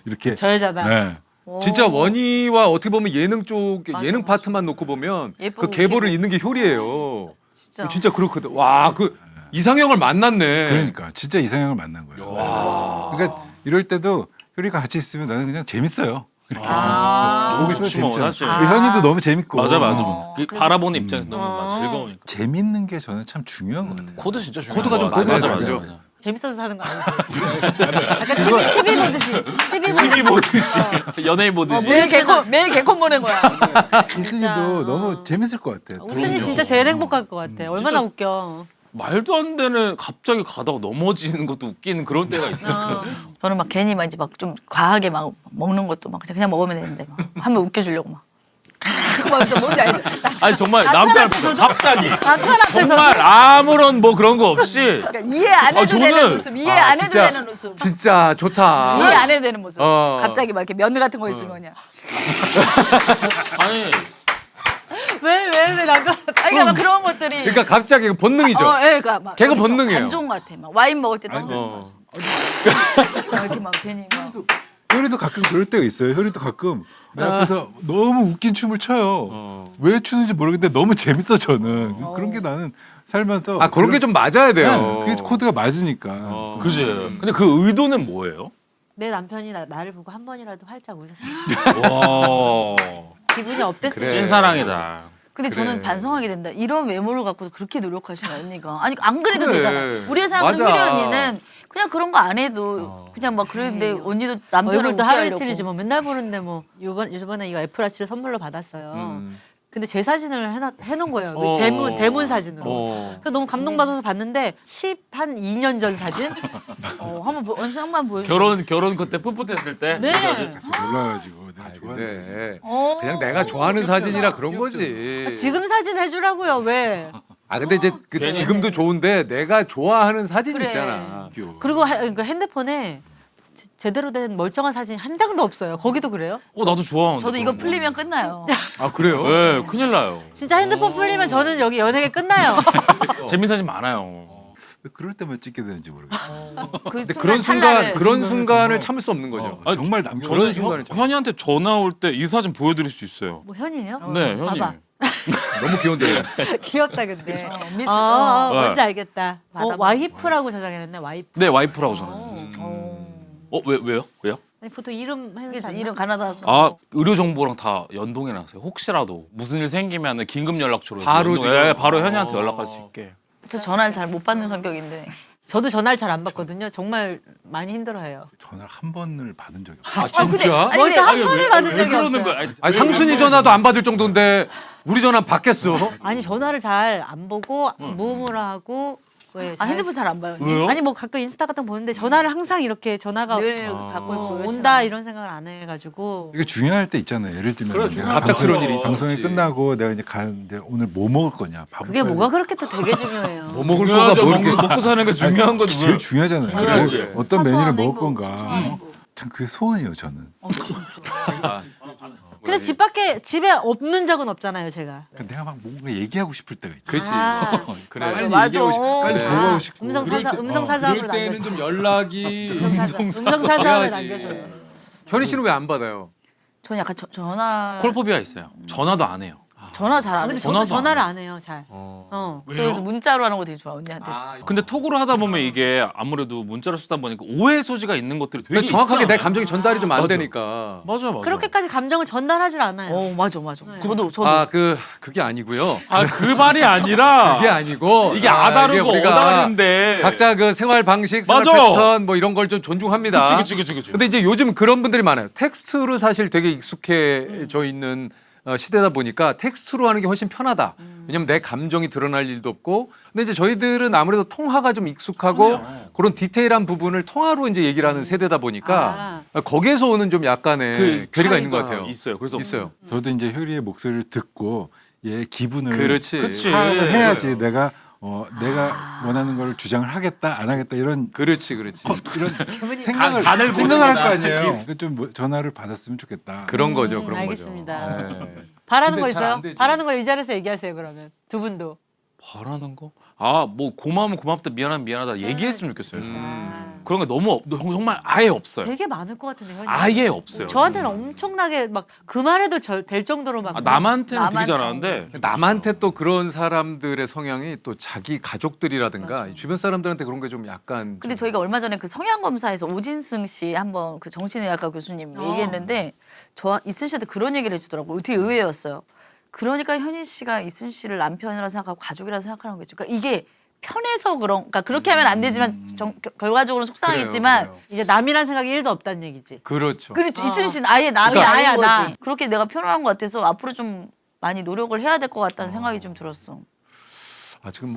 이렇게 저 여자다. 네. 진짜 원희와 어떻게 보면 예능 쪽 예능 맞아. 파트만 놓고 보면 예쁘고 그 계보를 웃기고. 잇는 게 효리예요. 진짜. 진짜 그렇거든. 와 그 이상형을 만났네. 그러니까 진짜 이상형을 만난 거예요. 그러니까 이럴 때도 효리가 같이 있으면 나는 그냥 재밌어요. 이렇게 보고 있으면 좋지 뭐, 재밌잖아. 사실. 우리 현이도 너무 재밌고. 맞아 맞아. 그 그래도 바라보는 입장에서 너무 즐거우니까. 재밌는 게 저는 참 중요한 것 같아요. 코드 진짜 중요해. 코드가 좀 맞아 맞아 맞아요. 맞아. 맞아요. 맞아. 재밌어서 사는 거 아니지. 약간 TV 보듯이. TV TV 보듯이. 보듯이 연예인 보듯이. 매일 개콘 보는 거야. 이순이도 너무 재밌을 것 같아요. 우순이 진짜 제일 행복할 것 같아. 얼마나 웃겨. 말도 안 되는 갑자기 가다가 넘어지는 것도 웃기는 그런 때가 있어요. 저는 막 괜히 막 이제 막 좀 과하게 막 먹는 것도 막 그냥 먹으면 되는데 막 한번 웃겨주려고 막. 막 진짜 뭔지 알죠? 아니 정말 남편 앞에서 갑자기 남편 앞에서. 정말 아무런 뭐 그런 거 없이 그러니까 이해 안 해도 저는- 되는 웃음, 이해 안 해도 진짜- 되는 웃음. 진짜 좋다. 이해 안 해도 되는 모습. 어. 갑자기 막 이렇게 면 같은 거 있으면 그냥. 아니 왜 남편. 그러니까 막 그런 것들이. 그러니까 갑자기 본능이죠. 그러니까 막 걔가 어디서 본능이에요. 안 좋은 것 같아. 막 와인 먹을 때도 어. 이렇게 막 괜히 막. 효리도 가끔 그럴 때가 있어요. 효리도 가끔 내 앞에서 너무 웃긴 춤을 춰요. 왜 추는지 모르겠는데 너무 재밌어 저는. 그런 게 나는 살면서 아 그런 게 좀 맞아야 돼요. 그게 코드가 맞으니까. 그지. 근데 그 의도는 뭐예요? 내 남편이 나를 보고 한 번이라도 활짝 웃었어. 와 기분이 어땠을지. 그래. 찐사랑이다. 근데 그래. 저는 반성하게 된다. 이런 외모를 갖고 그렇게 노력하시는 언니가. 아니 안 그래도 그래. 되잖아. 우리 회사 사는 맞아. 효리 언니는 그냥 그런 거 안 해도 그냥 막 그랬는데 언니도 남편을 얼굴도 웃게 하루 하려고. 이틀이지 뭐 맨날 보는데 뭐 이번에 이거 애플워치를 선물로 받았어요. 근데 제 사진을 해놓은 거예요. 어. 대문 사진으로. 어. 그래서 너무 감동받아서 봤는데 10한 2년 전 사진. 한번 보여줘. 결혼 그때 풋풋했을 때. 네. 같이 놀라가지고 내가 좋아하는 사진. 근데 어. 그냥 내가 좋아하는 사진이라 그런 거지. 지금 사진 해주라고요. 왜? 아 근데 이제 그 지금도 좋은데 내가 좋아하는 사진 그래. 있잖아. 그리고 그러니까 핸드폰에 제대로 된 멀쩡한 사진 한 장도 없어요. 거기도 그래요? 나도 좋아하는데. 저도 이거 풀리면 끝나요. 아 그래요? 네, 큰일 나요. 진짜 핸드폰 풀리면 저는 여기 연예계 끝나요. 재밌는 사진 많아요. 왜 그럴 때만 찍게 되는지 모르겠어요. 그 그런 순간 그런 순간을 참을 수 없는 거죠. 아니, 정말 저는 남겨놓은 순간을 참- 현이한테 전화 올 때 이 사진 보여드릴 수 있어요. 뭐 현이에요? 네, 현이. 봐봐. 너무 귀여운데. 귀엽다 근데. 미스. 뭔지 알겠다. 맞아. 와이프라고 저장해놨네. 와이프. 네, 와이프라고 저는. 왜 왜요? 왜요? 아니 보통 이름 해놓지 그치, 않나? 이름 가나다서. 아 의료 정보랑 다 연동해 놨어요. 혹시라도 무슨 일 생기면은 긴급 연락처로 바로 연동, 지금. 예, 바로 현이한테 연락할 수 있게. 저 전화를 잘 못 받는 성격인데. 저도 전화를 잘 안 받거든요. 정말 많이 힘들어해요. 전화를 한 번을 받은 적이 없어요. 아 진짜? 아니, 먼저 한 왜- 번을 왜 받은 적이 그러는 없어요. 거야? 아니, 아니 상순이 전화도 안 받을 정도인데 우리 전화 받겠어? 아니 전화를 잘 안 보고 무음으로 하고 왜 아 핸드폰 잘 안 봐요. 언니? 왜요? 아니 뭐 가끔 인스타 같은 거 보는데 전화를 항상 이렇게 전화가 늘 갖고 있고 그렇진 온다 않아요. 이런 생각을 안 해가지고 이게 중요할 때 있잖아요. 예를 들면 그래, 내가 중요한 갑작스러운 방송이- 일이 방송이 있지. 끝나고 내가 이제 가는데 오늘 뭐 먹을 거냐. 밥을 그게 사야 뭐가 돼. 그렇게 또 되게 중요해요. 뭐 먹을 거가 중요하죠. 뭐 이렇게 먹고 사는 게 중요한 건 제일 중요하잖아요. 그래야지. 그래, 어떤 메뉴를 사소한 먹을 행복, 건가. 소소한 행복. 참 그게 소원이에요 저는. 근데 집 밖에 집에 없는 적은 없잖아요, 제가. 그러니까 내가 막 뭔가 얘기하고 싶을 때가 있죠. 그렇지. 아. 그래. 맞아, 빨리 맞아. 얘기하고 싶고 빨리 그래. 보고 싶고. 음성 그럴 사자, 때- 음성 사자로 그럴 때는 남겨줘요. 좀 연락이 음성 사자로 해야지. 남겨줘요. 현희 씨는 왜 안 받아요? 저는 약간 전화 콜포비아 있어요. 전화도 안 해요. 전화 잘 안 근데 해요. 저도 전화도 전화를 안 안 해요, 잘. 어. 어. 그래서 문자로 하는 거 되게 좋아 언니한테. 근데 톡으로 하다 보면 이게 아무래도 문자로 쓰다 보니까 오해 소지가 있는 것들이 되게 그러니까 정확하게 있잖아요. 내 감정이 전달이 좀 안 맞아. 되니까. 맞아 맞아. 그렇게까지 감정을 전달하질 않아요. 어 맞아 맞아. 네. 저도 아 그게 아니고요. 그 말이 아니라 그게 아니고 이게 아다르고 이게 우리가 어다른데 각자 그 생활 방식, 생활 맞아. 패턴 뭐 이런 걸 좀 존중합니다. 그치. 근데 이제 요즘 그런 분들이 많아요. 텍스트로 사실 되게 익숙해져 있는 시대다 보니까 텍스트로 하는 게 훨씬 편하다. 왜냐면 내 감정이 드러날 일도 없고. 근데 이제 저희들은 아무래도 통화가 좀 익숙하고 그런 디테일한 부분을 통화로 이제 얘기를 하는 세대다 보니까 거기에서 오는 좀 약간의 그 괴리가 있는 것 차이가 같아요. 있어요. 그래서 있어요. 저도 이제 효리의 목소리를 듣고 얘 기분을 그렇지. 그치. 파악을 해야지 내가 내가 원하는 걸 주장을 하겠다 안 하겠다 이런 그렇지. 이런 기분이 생각을 보는 할 거 거다. 아니에요. 좀 전화를 받았으면 좋겠다. 그런 거죠. 그런 알겠습니다. 거죠. 네. 바라는 거 근데 잘안 있어요? 되지. 바라는 거 이 자리에서 얘기하세요, 그러면. 두 분도. 바라는 거? 아 뭐 고마우면 고맙다 미안하다 얘기했으면 좋겠어요. 저는. 그런 게 너무 정말 아예 없어요. 되게 많을 것 같은데, 현이. 아예 없어요. 저한테는 엄청나게 막 그 말해도 될 정도로 막. 남한테는 되게 남한테. 잘하는데 남한테 또 그런 사람들의 성향이 또 자기 가족들이라든가 주변 사람들한테 그런 게 좀 약간 근데 저희가 얼마 전에 그 성향 검사에서 오진승 씨 한번 그 정신의학과 교수님 얘기했는데 저 이순 씨한테 그런 얘기를 해주더라고요. 되게 의외였어요. 그러니까 현희 씨가 이순 씨를 남편이라 생각하고 가족이라 생각하는 거겠죠. 그러니까 이게 편해서 그러니까 그렇게 하면 안 되지만 결과적으로 속상하겠지만 그래요. 이제 남이란 생각이 1도 없다는 얘기지. 그렇죠. 그렇죠. 이순 씨는 아예 남이 그러니까 아닌 아야, 거지. 나. 그렇게 내가 편안한 것 같아서 앞으로 좀 많이 노력을 해야 될 것 같다는 생각이 좀 들었어. 아 지금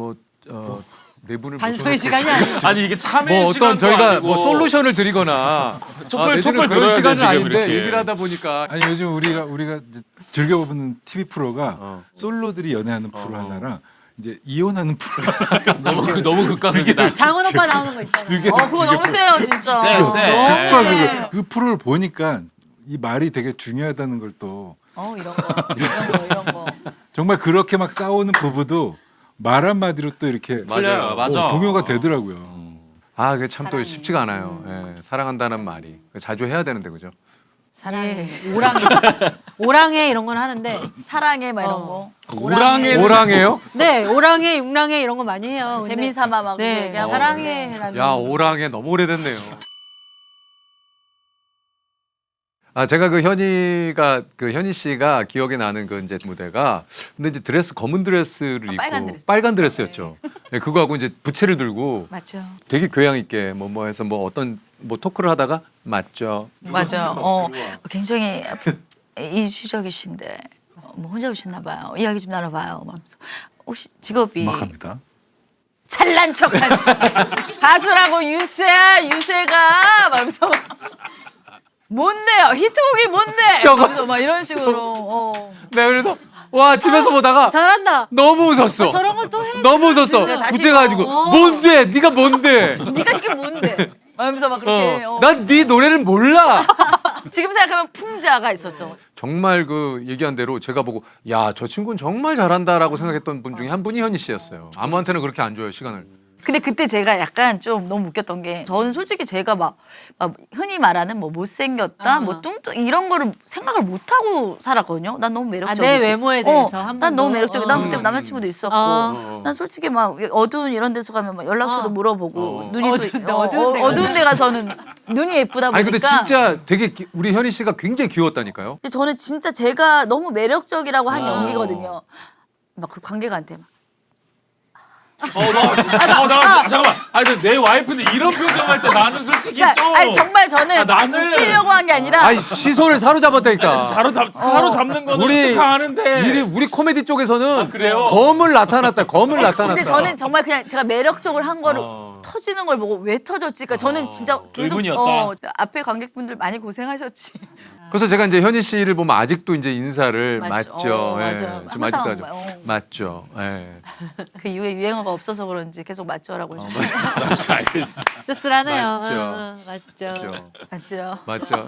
네 분을 반성의 모셔놓고 시간이 아니죠. 아니 이게 참회 뭐 어떤 시간도 저희가 아니고 뭐 솔루션을 드리거나 촛불 내지는 촛불 그런 들어야 돼, 시간은 지금 아닌데 이렇게. 얘기를 하다 보니까 아니 요즘 우리가 이제 즐겨보는 TV 프로가 솔로들이 연애하는 프로 하나랑 이제 이혼하는 프로 너무 극과극이다. 장훈 오빠 나오는 거 있잖아요. 그거 너무 세요 진짜. 세, 세. 너무 세. 그 프로를 보니까 이 말이 되게 중요하다는 걸 또 이런 거. 정말 그렇게 막 싸우는 부부도 말 한마디로 또 이렇게 맞아요, 맞아. 동요가 되더라고요. 아 그게 참 또 쉽지가 않아요. 예, 사랑한다는 말이 자주 해야 되는데 그죠? 사랑해. 오랑해 이런 건 하는데. 사랑해 막 이런 거. 오랑해 오랑해요? 네, 오랑해, 육랑해 이런 거 많이 해요. 근데- 재미삼아 막 네, 얘기하고. 사랑해라는. 야 오랑해 너무 오래됐네요. 아 제가 그 현희 씨가 기억에 나는 그 이제 무대가 근데 이제 검은 드레스를 입고 빨간 드레스. 드레스였죠. 네, 그거하고 이제 부채를 들고 맞죠. 되게 교양 있게 뭐 해서 뭐 어떤 뭐 토크를 하다가 맞죠. 맞아. 굉장히 이주적이신데 뭐 혼자 오셨나 봐요. 이야기 좀 나눠봐요. 하면서 혹시 직업이 음악합니다. 잘난 척하는 가수라고 유세가 말면서 뭔데요? 히트곡이 뭔데? 저거. 하면서 막 이런 식으로. 네 그래서 와 집에서 보다가 잘한다. 너무 웃었어. 저런 걸 또 해. 너무 웃었어. 다시 부채가지고 뭔데? 네가 뭔데? 네가 지금 뭔데? 하면서 막 그렇게. 난 네 노래를 몰라. 지금 생각하면 풍자가 있었죠. 정말 그 얘기한 대로 제가 보고 야 저 친구는 정말 잘한다라고 생각했던 분 중에 한 분이 현희 씨였어요. 아무한테는 그렇게 안 줘요 시간을. 근데 그때 제가 약간 좀 너무 웃겼던 게 저는 솔직히 제가 막 흔히 말하는 뭐 못생겼다, 뭐 뚱뚱 이런 거를 생각을 못 하고 살았거든요. 난 너무 매력적이고. 내 외모에 대해서 한 난 너무 번도? 매력적이고. 난 그때 남자친구도 있었고. 난 솔직히 막 어두운 이런 데서 가면 막 연락처도 물어보고 눈이 어두운 데 가서는 눈이 예쁘다 보니까. 아니 근데 진짜 되게 우리 현희 씨가 굉장히 귀여웠다니까요. 근데 저는 진짜 제가 너무 매력적이라고 한 연기거든요. 막 그 관계가한테 막. 나 잠깐만. 아니 내 와이프는 이런 표정할 때 나는 솔직히 좀. 아니 정말 저는 나는- 웃기려고 한 게 아니라. 아니 시선을 사로잡았다니까. 사로잡는 거는 우리 축하하는데. 우리 코미디 쪽에서는 그래요? 검을 나타났다. 검을 나타났다. 근데 저는 정말 그냥 제가 매력적으로 한 거를 터지는 걸 보고 왜 터졌지? 그러니까 저는 진짜 계속 의문이었다. 앞에 관객분들 많이 고생하셨지. 그래서 제가 이제 현희 씨를 보면 아직도 이제 인사를 맞죠. 맞죠. 예. 맞아요. 좀 항상 아직도 하죠. 맞죠. 예. 그 이후에 유행어가 없어서 그런지 계속 맞죠라고 해주시죠. 씁쓸하네요. 맞죠. 맞죠. 맞죠. 맞죠. 맞죠.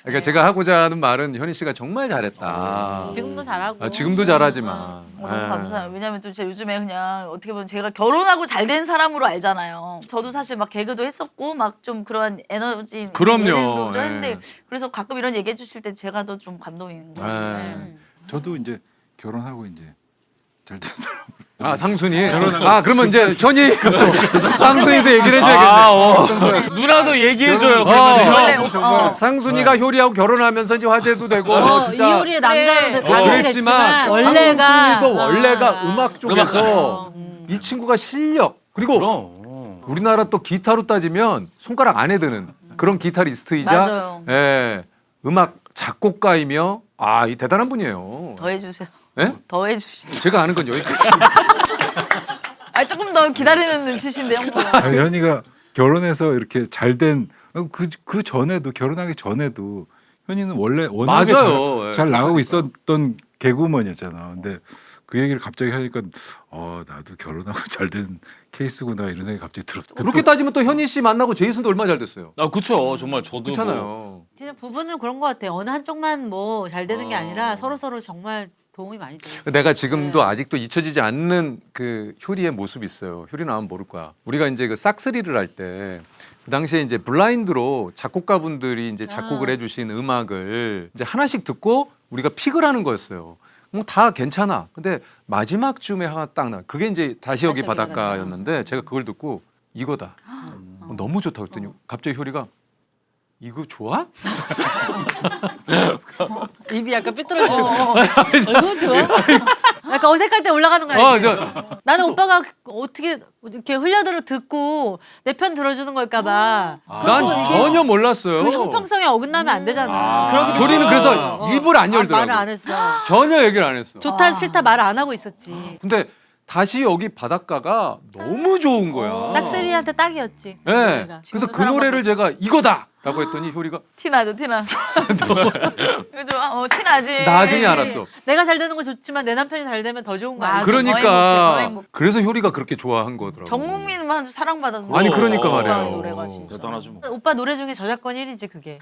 그러니까 제가 하고자 하는 말은 현희 씨가 정말 잘했다. 지금도 잘하고. 지금도 잘하지만. 너무 예. 감사해요. 왜냐면 또 제가 요즘에 그냥 어떻게 보면 제가 결혼하고 잘 된 사람으로 알잖아요. 저도 사실 막 개그도 했었고 막 좀 그런 에너지 그럼요. 예능도 좀 예. 했는데 그래서 가끔 이런 얘기해 주실 때 제가 더 좀 감동인 것 같아요. 예. 네. 저도 이제 결혼하고 이제 잘 된 사람. 아 상순이. 아 그러면 이제 현희 상순이도 얘기를 해줘야겠네. 누나도 얘기해줘요. 원래 그러면. 상순이가 효리하고 결혼하면서 이제 화제도 되고 진짜 이효리의 남자로 그래. 각인이 그랬지만 됐지만 원래가 상순이도 원래가 음악 쪽에서 이 친구가 실력 그리고 그럼. 우리나라 또 기타로 따지면 손가락 안에 드는 그런 기타리스트이자 맞아요. 예, 음악 작곡가이며 이 대단한 분이에요. 더 해주세요. 예? 더 해주시죠. 제가 아는 건 여기까지. 조금 더 기다리는 눈치신데 형부. 아니, 현이가 결혼해서 이렇게 잘된 그 전에도 결혼하기 전에도 현이는 원래 워낙에 맞아요. 예. 잘 나가고 있었던 개그우먼이었잖아. 근데 그 얘기를 갑자기 하니까 나도 결혼하고 잘된 케이스구나 이런 생각이 갑자기 들었어. 그렇게 따지면 또 현희 씨 만나고 제이슨도 얼마 잘 됐어요. 아 그쵸. 정말 저도 뭐 그렇잖아요. 진짜 부부는 그런 것 같아요. 어느 한쪽만 뭐 잘 되는 게 아니라 서로 정말 도움이 많이 돼요. 내가 지금도 아직도 잊혀지지 않는 그 효리의 모습이 있어요. 효리 나오면 모를 거야. 우리가 이제 그 싹쓸이를 할 때 그 당시에 이제 블라인드로 작곡가분들이 이제 작곡을 해주신 음악을 이제 하나씩 듣고 우리가 픽을 하는 거였어요. 뭐 다 괜찮아. 근데 마지막 쯤에 하나 딱 나. 그게 이제 다시 여기 바닷가였는데 제가 그걸 듣고 이거다. 너무 좋다 그랬더니 갑자기 효리가 이거 좋아? 입이 약간 삐뚤어지고. 이거 좋아? 약간 어색할 때 올라가는 거 아니야? 나는 오빠가 어떻게 이렇게 흘려들어 듣고 내 편 들어주는 걸까봐. 난 전혀 몰랐어요. 그 형평성에 어긋나면 안 되잖아. 그러기도 효리는 싫어. 그래서 입을 안 열더라고. 말을 안 했어. 전혀 얘기를 안 했어. 좋다 싫다 말을 안 하고 있었지. 근데 다시 여기 바닷가가 너무 좋은 거야. 싹쓸이한테 딱이었지. 네. 노래가. 그래서 그 노래를 제가 이거다라고 했더니 효리가 티나죠, 티나. 그죠? 티나지. 나중에 알았어. 내가 잘 되는 건 좋지만 내 남편이 잘 되면 더 좋은 거야. 맞아. 더 그러니까 행복해. 그래서 효리가 그렇게 좋아하는 거더라고. 전국민만 사랑받은 아니 그러니까 말이에요. 노래가 진짜. 대단하죠. 뭐. 오빠 노래 중에 저작권 1위지 그게.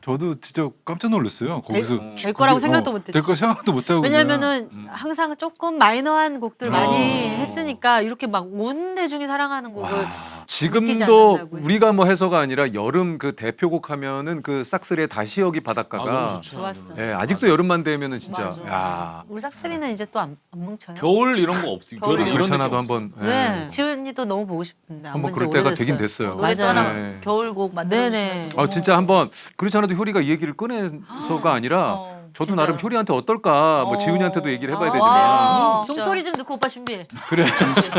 저도 진짜 깜짝 놀랐어요. 거기서 될 거라고 생각도 못했지. 될 거 생각도 못하고. 왜냐면은 항상 조금 마이너한 곡들 많이 했으니까 이렇게 막 온 대중이 사랑하는 곡을 웃기지 지금도 않는다고 했어. 우리가 뭐 해서가 아니라 여름 그 대표곡 하면은 그 싹쓸이의 다시 여기 바닷가가 너무 좋죠. 좋았어. 예, 아직도 여름만 되면은 진짜 야. 우리 싹쓸이는 이제 또 안 뭉쳐요. 겨울 이런 거 없어요. 겨울 이런 그렇잖아도 느낌 한번 예. 네. 지은이도 너무 보고 싶은데 안 한번 본지 그럴 때가 오래됐어요. 되긴 됐어요. 노래 또 맞아요. 하나 네. 겨울곡 만들어주시면 네네. 진짜 한번 그렇지 않아도 효리가 이 얘기를 꺼내서가 아니라 저도 진짜요? 나름 효리한테 어떨까 뭐 지훈이한테도 얘기를 해봐야 되지만 와, 진짜. 종소리 좀 넣고 오빠 준비해.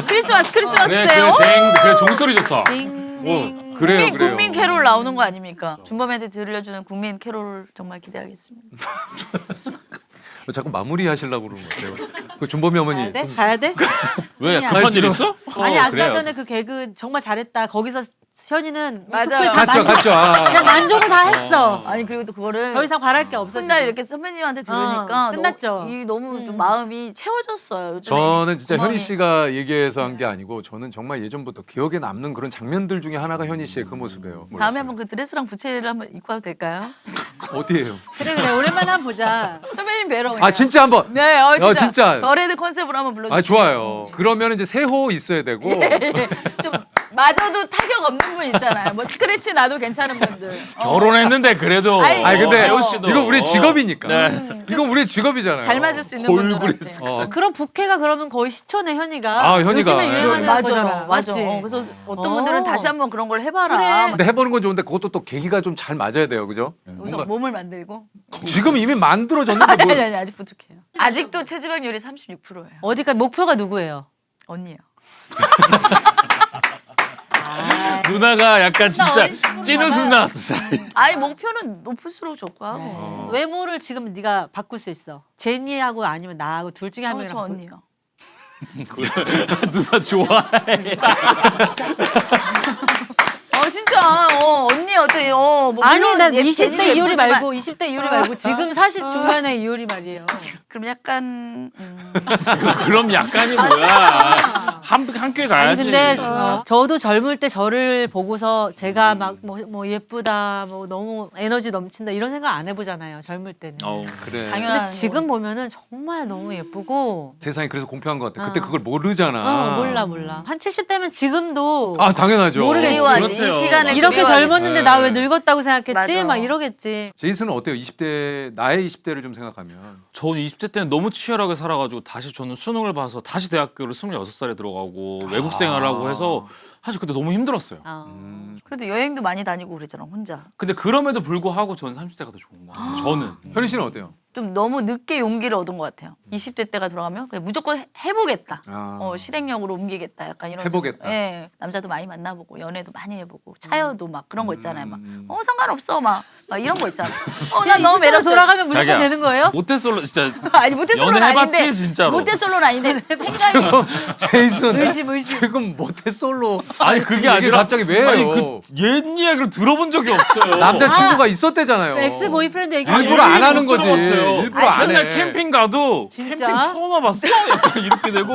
크리스마스 그래 때요? 그래 종소리 좋다. 띵띵. 그래요 그래요. 국민 캐롤 나오는 거 아닙니까? 준범이한테 들려주는 국민 캐롤 정말 기대하겠습니다. 자꾸 마무리하시려고 그러는 것 같아요. 그 준범이 어머니 가야 돼? 가야 돼? 왜 아니야. 급한 일 있어? 아니 아까 그래요. 전에 그 개그 정말 잘했다. 거기서 현이는 이 맞아요. 투표에 다 갔죠, 갔죠. 그냥 만족을 다 했어. 아니 그리고 또 그거를 더 이상 바랄 게 없어. 훗날 지금. 이렇게 선배님한테 들으니까 끝났죠. 너무 좀 마음이 채워졌어요. 요즘에 저는 진짜 마음이. 현희 씨가 얘기해서 한 게 아니고 저는 정말 예전부터 기억에 남는 그런 장면들 중에 하나가 현희 씨의 그 모습이에요. 다음에 몰랐어요. 한번 그 드레스랑 부채를 한번 입고 와도 될까요? 어디예요? 그래 오랜만에 한번 보자. 선배님 뵈러 그냥. 아 진짜 한번. 네, 진짜. 진짜. 더 레드 컨셉으로 한번 불러주세요. 아 좋아요. 그러면 이제 세호 있어야 되고. 좀 맞아도 타격 없는 분 있잖아요. 뭐 스크래치 나도 괜찮은 분들. 결혼했는데 그래도. 아이, 아니 근데 혜원 씨도. 이거 우리 직업이니까. 네. 이거 우리 직업이잖아요. 잘 맞을 수 있는 분들한테. 그런 부캐가 그러면 거의 시초네 현이가. 아, 현이가. 요즘에 유행하는 맞아, 거잖아. 맞아. 맞지? 그래서 어떤 분들은 다시 한번 그런 걸 해봐라. 그래. 근데 해보는 건 좋은데 그것도 또 계기가 좀 잘 맞아야 돼요, 그죠? 우선 뭔가 몸을 만들고. 지금 이미 만들어졌는데 뭐. 아니 아직 부족해요. 아직도 체지방률이 36%예요. 어디까지 목표가 누구예요? 언니요. 누나가 약간 진짜 찐웃음 나왔어. 아니 목표는 높을수록 좋고. 외모를 지금 네가 바꿀 수 있어. 제니하고 아니면 나하고 둘 중에 한 명이 저 언니요. 누나 좋아해. 진짜 언니 뭐 아니 물론 난 제니도 20대 이효리 예쁘지만 말고 20대 이효리 말고 지금 40 중반의 이효리 말이에요. 그럼 약간 그럼 약간이 뭐야? 함께 가야지. 아니 근데 저도 젊을 때 저를 보고서 제가 막 뭐 예쁘다 뭐 너무 에너지 넘친다 이런 생각 안 해보잖아요 젊을 때는. 그래. 당연한 근데 지금 보면은 정말 너무 예쁘고. 세상이 그래서 공평한 것 같아. 그때 그걸 모르잖아. 몰라. 한 70대면 지금도 아 당연하죠. 모르겠지. 그리워하지. 이 그렇대요. 시간을 이렇게 그리워하지. 젊었는데 나 왜 늙었다고 생각했지? 맞아. 막 이러겠지. 제이슨은 어때요? 20대 나의 20대를 좀 생각하면. 저는 20대 때는 너무 치열하게 살아가지고 다시 저는 수능을 봐서 다시 대학교를 26살에 들어가고 외국 생활을 하고 해서 사실 그때 너무 힘들었어요. 그래도 여행도 많이 다니고 그러잖아 혼자. 근데 그럼에도 불구하고 저는 30대가 더 좋은 거 같아요. 저는. 현희 씨는 어때요? 좀 너무 늦게 용기를 얻은 것 같아요. 20대 때가 들어가면 그냥 무조건 해보겠다. 아. 실행력으로 옮기겠다. 약간 이런. 해보겠다. 생각. 예, 남자도 많이 만나보고 연애도 많이 해보고 차여도 막 그런 거 있잖아요. 막 상관없어 막 이런 거 있잖아. 난 너무 매력 돌아가면 무조건 자기야. 되는 거예요? 모태솔로 진짜 아니 모태솔로는 연애해봤지, 아닌데. 진짜로. 모태솔로는 아닌데 생각이. 제이슨 의심. 지금 모태솔로. 아니 그게 얘기를 아니라 갑자기 왜 해요? 아니 그옛 이야기를 들어본 적이 없어요. 남자친구가 있었대잖아요. 엑스 보이프렌드 얘기. 아니, 일부러 안 하는 못 거지. 들어봤어요. 일부러 안 맨날 해. 캠핑 가도 진짜? 캠핑 처음 와봤어? 약간 이렇게 되고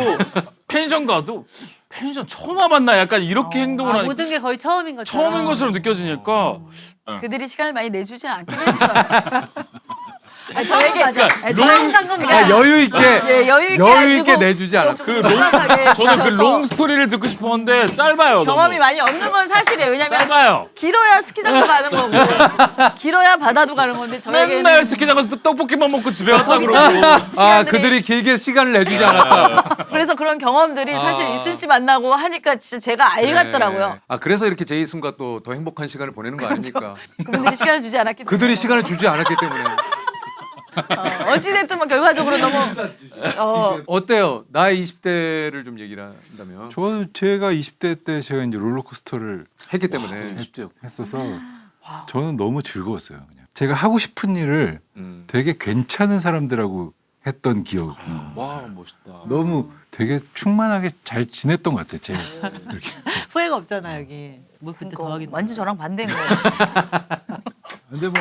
펜션 가도 펜션 처음 와봤나? 약간 이렇게 행동을 하니까 모든 게 거의 처음인 것처럼. 처음인 것처럼 느껴지니까 그들이 시간을 많이 내주진 않긴 했어. 저에게 그러니까 처음 간 겁니다. 아, 여유 있게 예, 여유 있게 여유 해주고 있게 내주지 않아. 좀 정확하게 저는 그 주셔서 롱 스토리를 듣고 싶었는데 짧아요. 경험이 너무. 많이 없는 건 사실이에요. 왜냐면 짧아요. 길어야 스키장도 가는 거고 길어야 바다도 가는 건데 저에게는 맨날 스키장 가서 떡볶이만 먹고 집에 왔다 그러고. 아 시간들이- 그들이 길게 시간을 내주지 않았다. 그래서 그런 경험들이 사실 이슬 씨 만나고 하니까 진짜 제가 아이 같더라고요. 네. 아 그래서 이렇게 제이슨과 또 더 행복한 시간을 보내는 거 아닙니까? 그분들이 시간을 주지 않았기 때문에. 그들이 시간을 주지 않았기 때문에. 어찌됐든 뭐 결과적으로 너무 어때요? 나의 20대를 좀 얘기를 한다면 저는 제가 20대 때 제가 이제 롤러코스터를 했기 때문에. 했어서 저는 너무 즐거웠어요. 그냥 제가 하고 싶은 일을 되게 괜찮은 사람들하고 했던 기억. 와 멋있다. 너무 되게 충만하게 잘 지냈던 것 같아요. 제가 이렇게. 후회가 없잖아 여기. 뭐 그때 그러니까 더하긴. 완전 저랑 반대인 거예요. 근데 뭐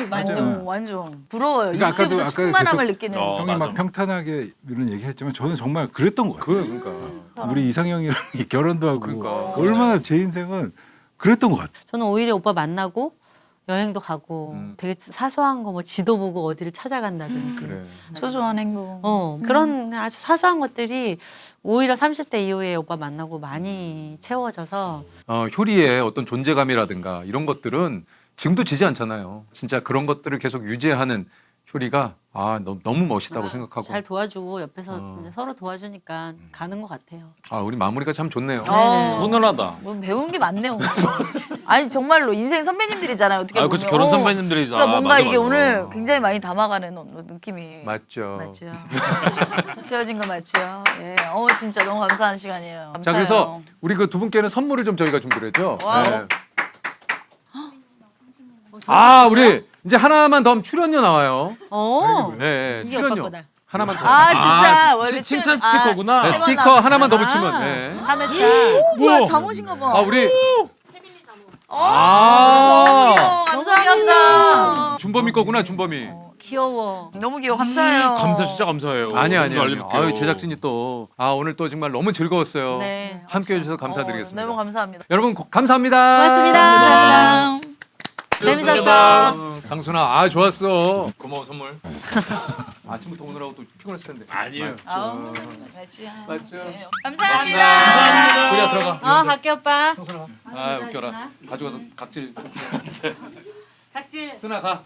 만족. 완전 부러워요. 그러니까 20대부터 아까 충만함을 계속- 느끼는. 어. 형이 맞아. 막 평탄하게 이런 얘기했지만 저는 정말 그랬던 것 같아요. 그러니까. 우리 이상형이랑 결혼도 하고 그러니까. 얼마나 제 인생은 그랬던 것 같아요. 저는 오히려 오빠 만나고 여행도 가고 되게 사소한 거 뭐 지도 보고 어디를 찾아간다든지. 그래. 소소한 행동. 그런 아주 사소한 것들이 오히려 30대 이후에 오빠 만나고 많이 채워져서 효리의 어떤 존재감이라든가 이런 것들은 지금도 지지 않잖아요. 진짜 그런 것들을 계속 유지하는 효리가 너무 멋있다고 생각하고. 잘 도와주고 옆에서 이제 서로 도와주니까 가는 것 같아요. 우리 마무리가 참 좋네요. 훈훈하다. 뭐 배운 게 많네요. 아니 정말로 인생 선배님들이잖아요. 어떻게 아 보면. 그렇지 결혼 선배님들이죠. 그러니까 뭔가 맞아, 이게 맞아. 오늘 굉장히 많이 담아가는 느낌이. 맞죠. 맞죠. 채워진 거 맞죠. 예. 진짜 너무 감사한 시간이에요. 감사해요. 자 그래서 우리 그 두 분께는 선물을 좀 저희가 준비를 했죠. 와우. 우리 이제 하나만 더 하면 출연료 나와요. 어. 네, 이게 오빠 출연료. 거다. 하나만 더. 아 진짜 원래 칭찬 아, 스티커구나. 네, 세 번 스티커 남았잖아. 하나만 더 붙이면. 네. 3회차. 뭐야 잠옷인가 봐. 아 우리 패밀리 잠옷. 아 귀여워. 감사합니다. 준범이 거구나 준범이. 귀여워. 너무 귀여워. 감사해요. 감사 진짜 감사해요. 아니야 먼저 아니야. 알려볼게요. 아유 제작진이 또 오늘 또 정말 너무 즐거웠어요. 네. 함께 해주셔서 감사드리겠습니다. 너무 감사합니다. 여러분 감사합니다. 고맙습니다. 감사합니다. 재밌었어. 장순아 좋았어. 고마워 선물. 아침부터 오느라고 또 피곤했을 텐데. 아니에요. 아우, 맞죠? 감사합니다. 우리야 들어가. 갈게 오빠. 아 웃겨라. 가져가서 각질. 각질. 쓰나 가.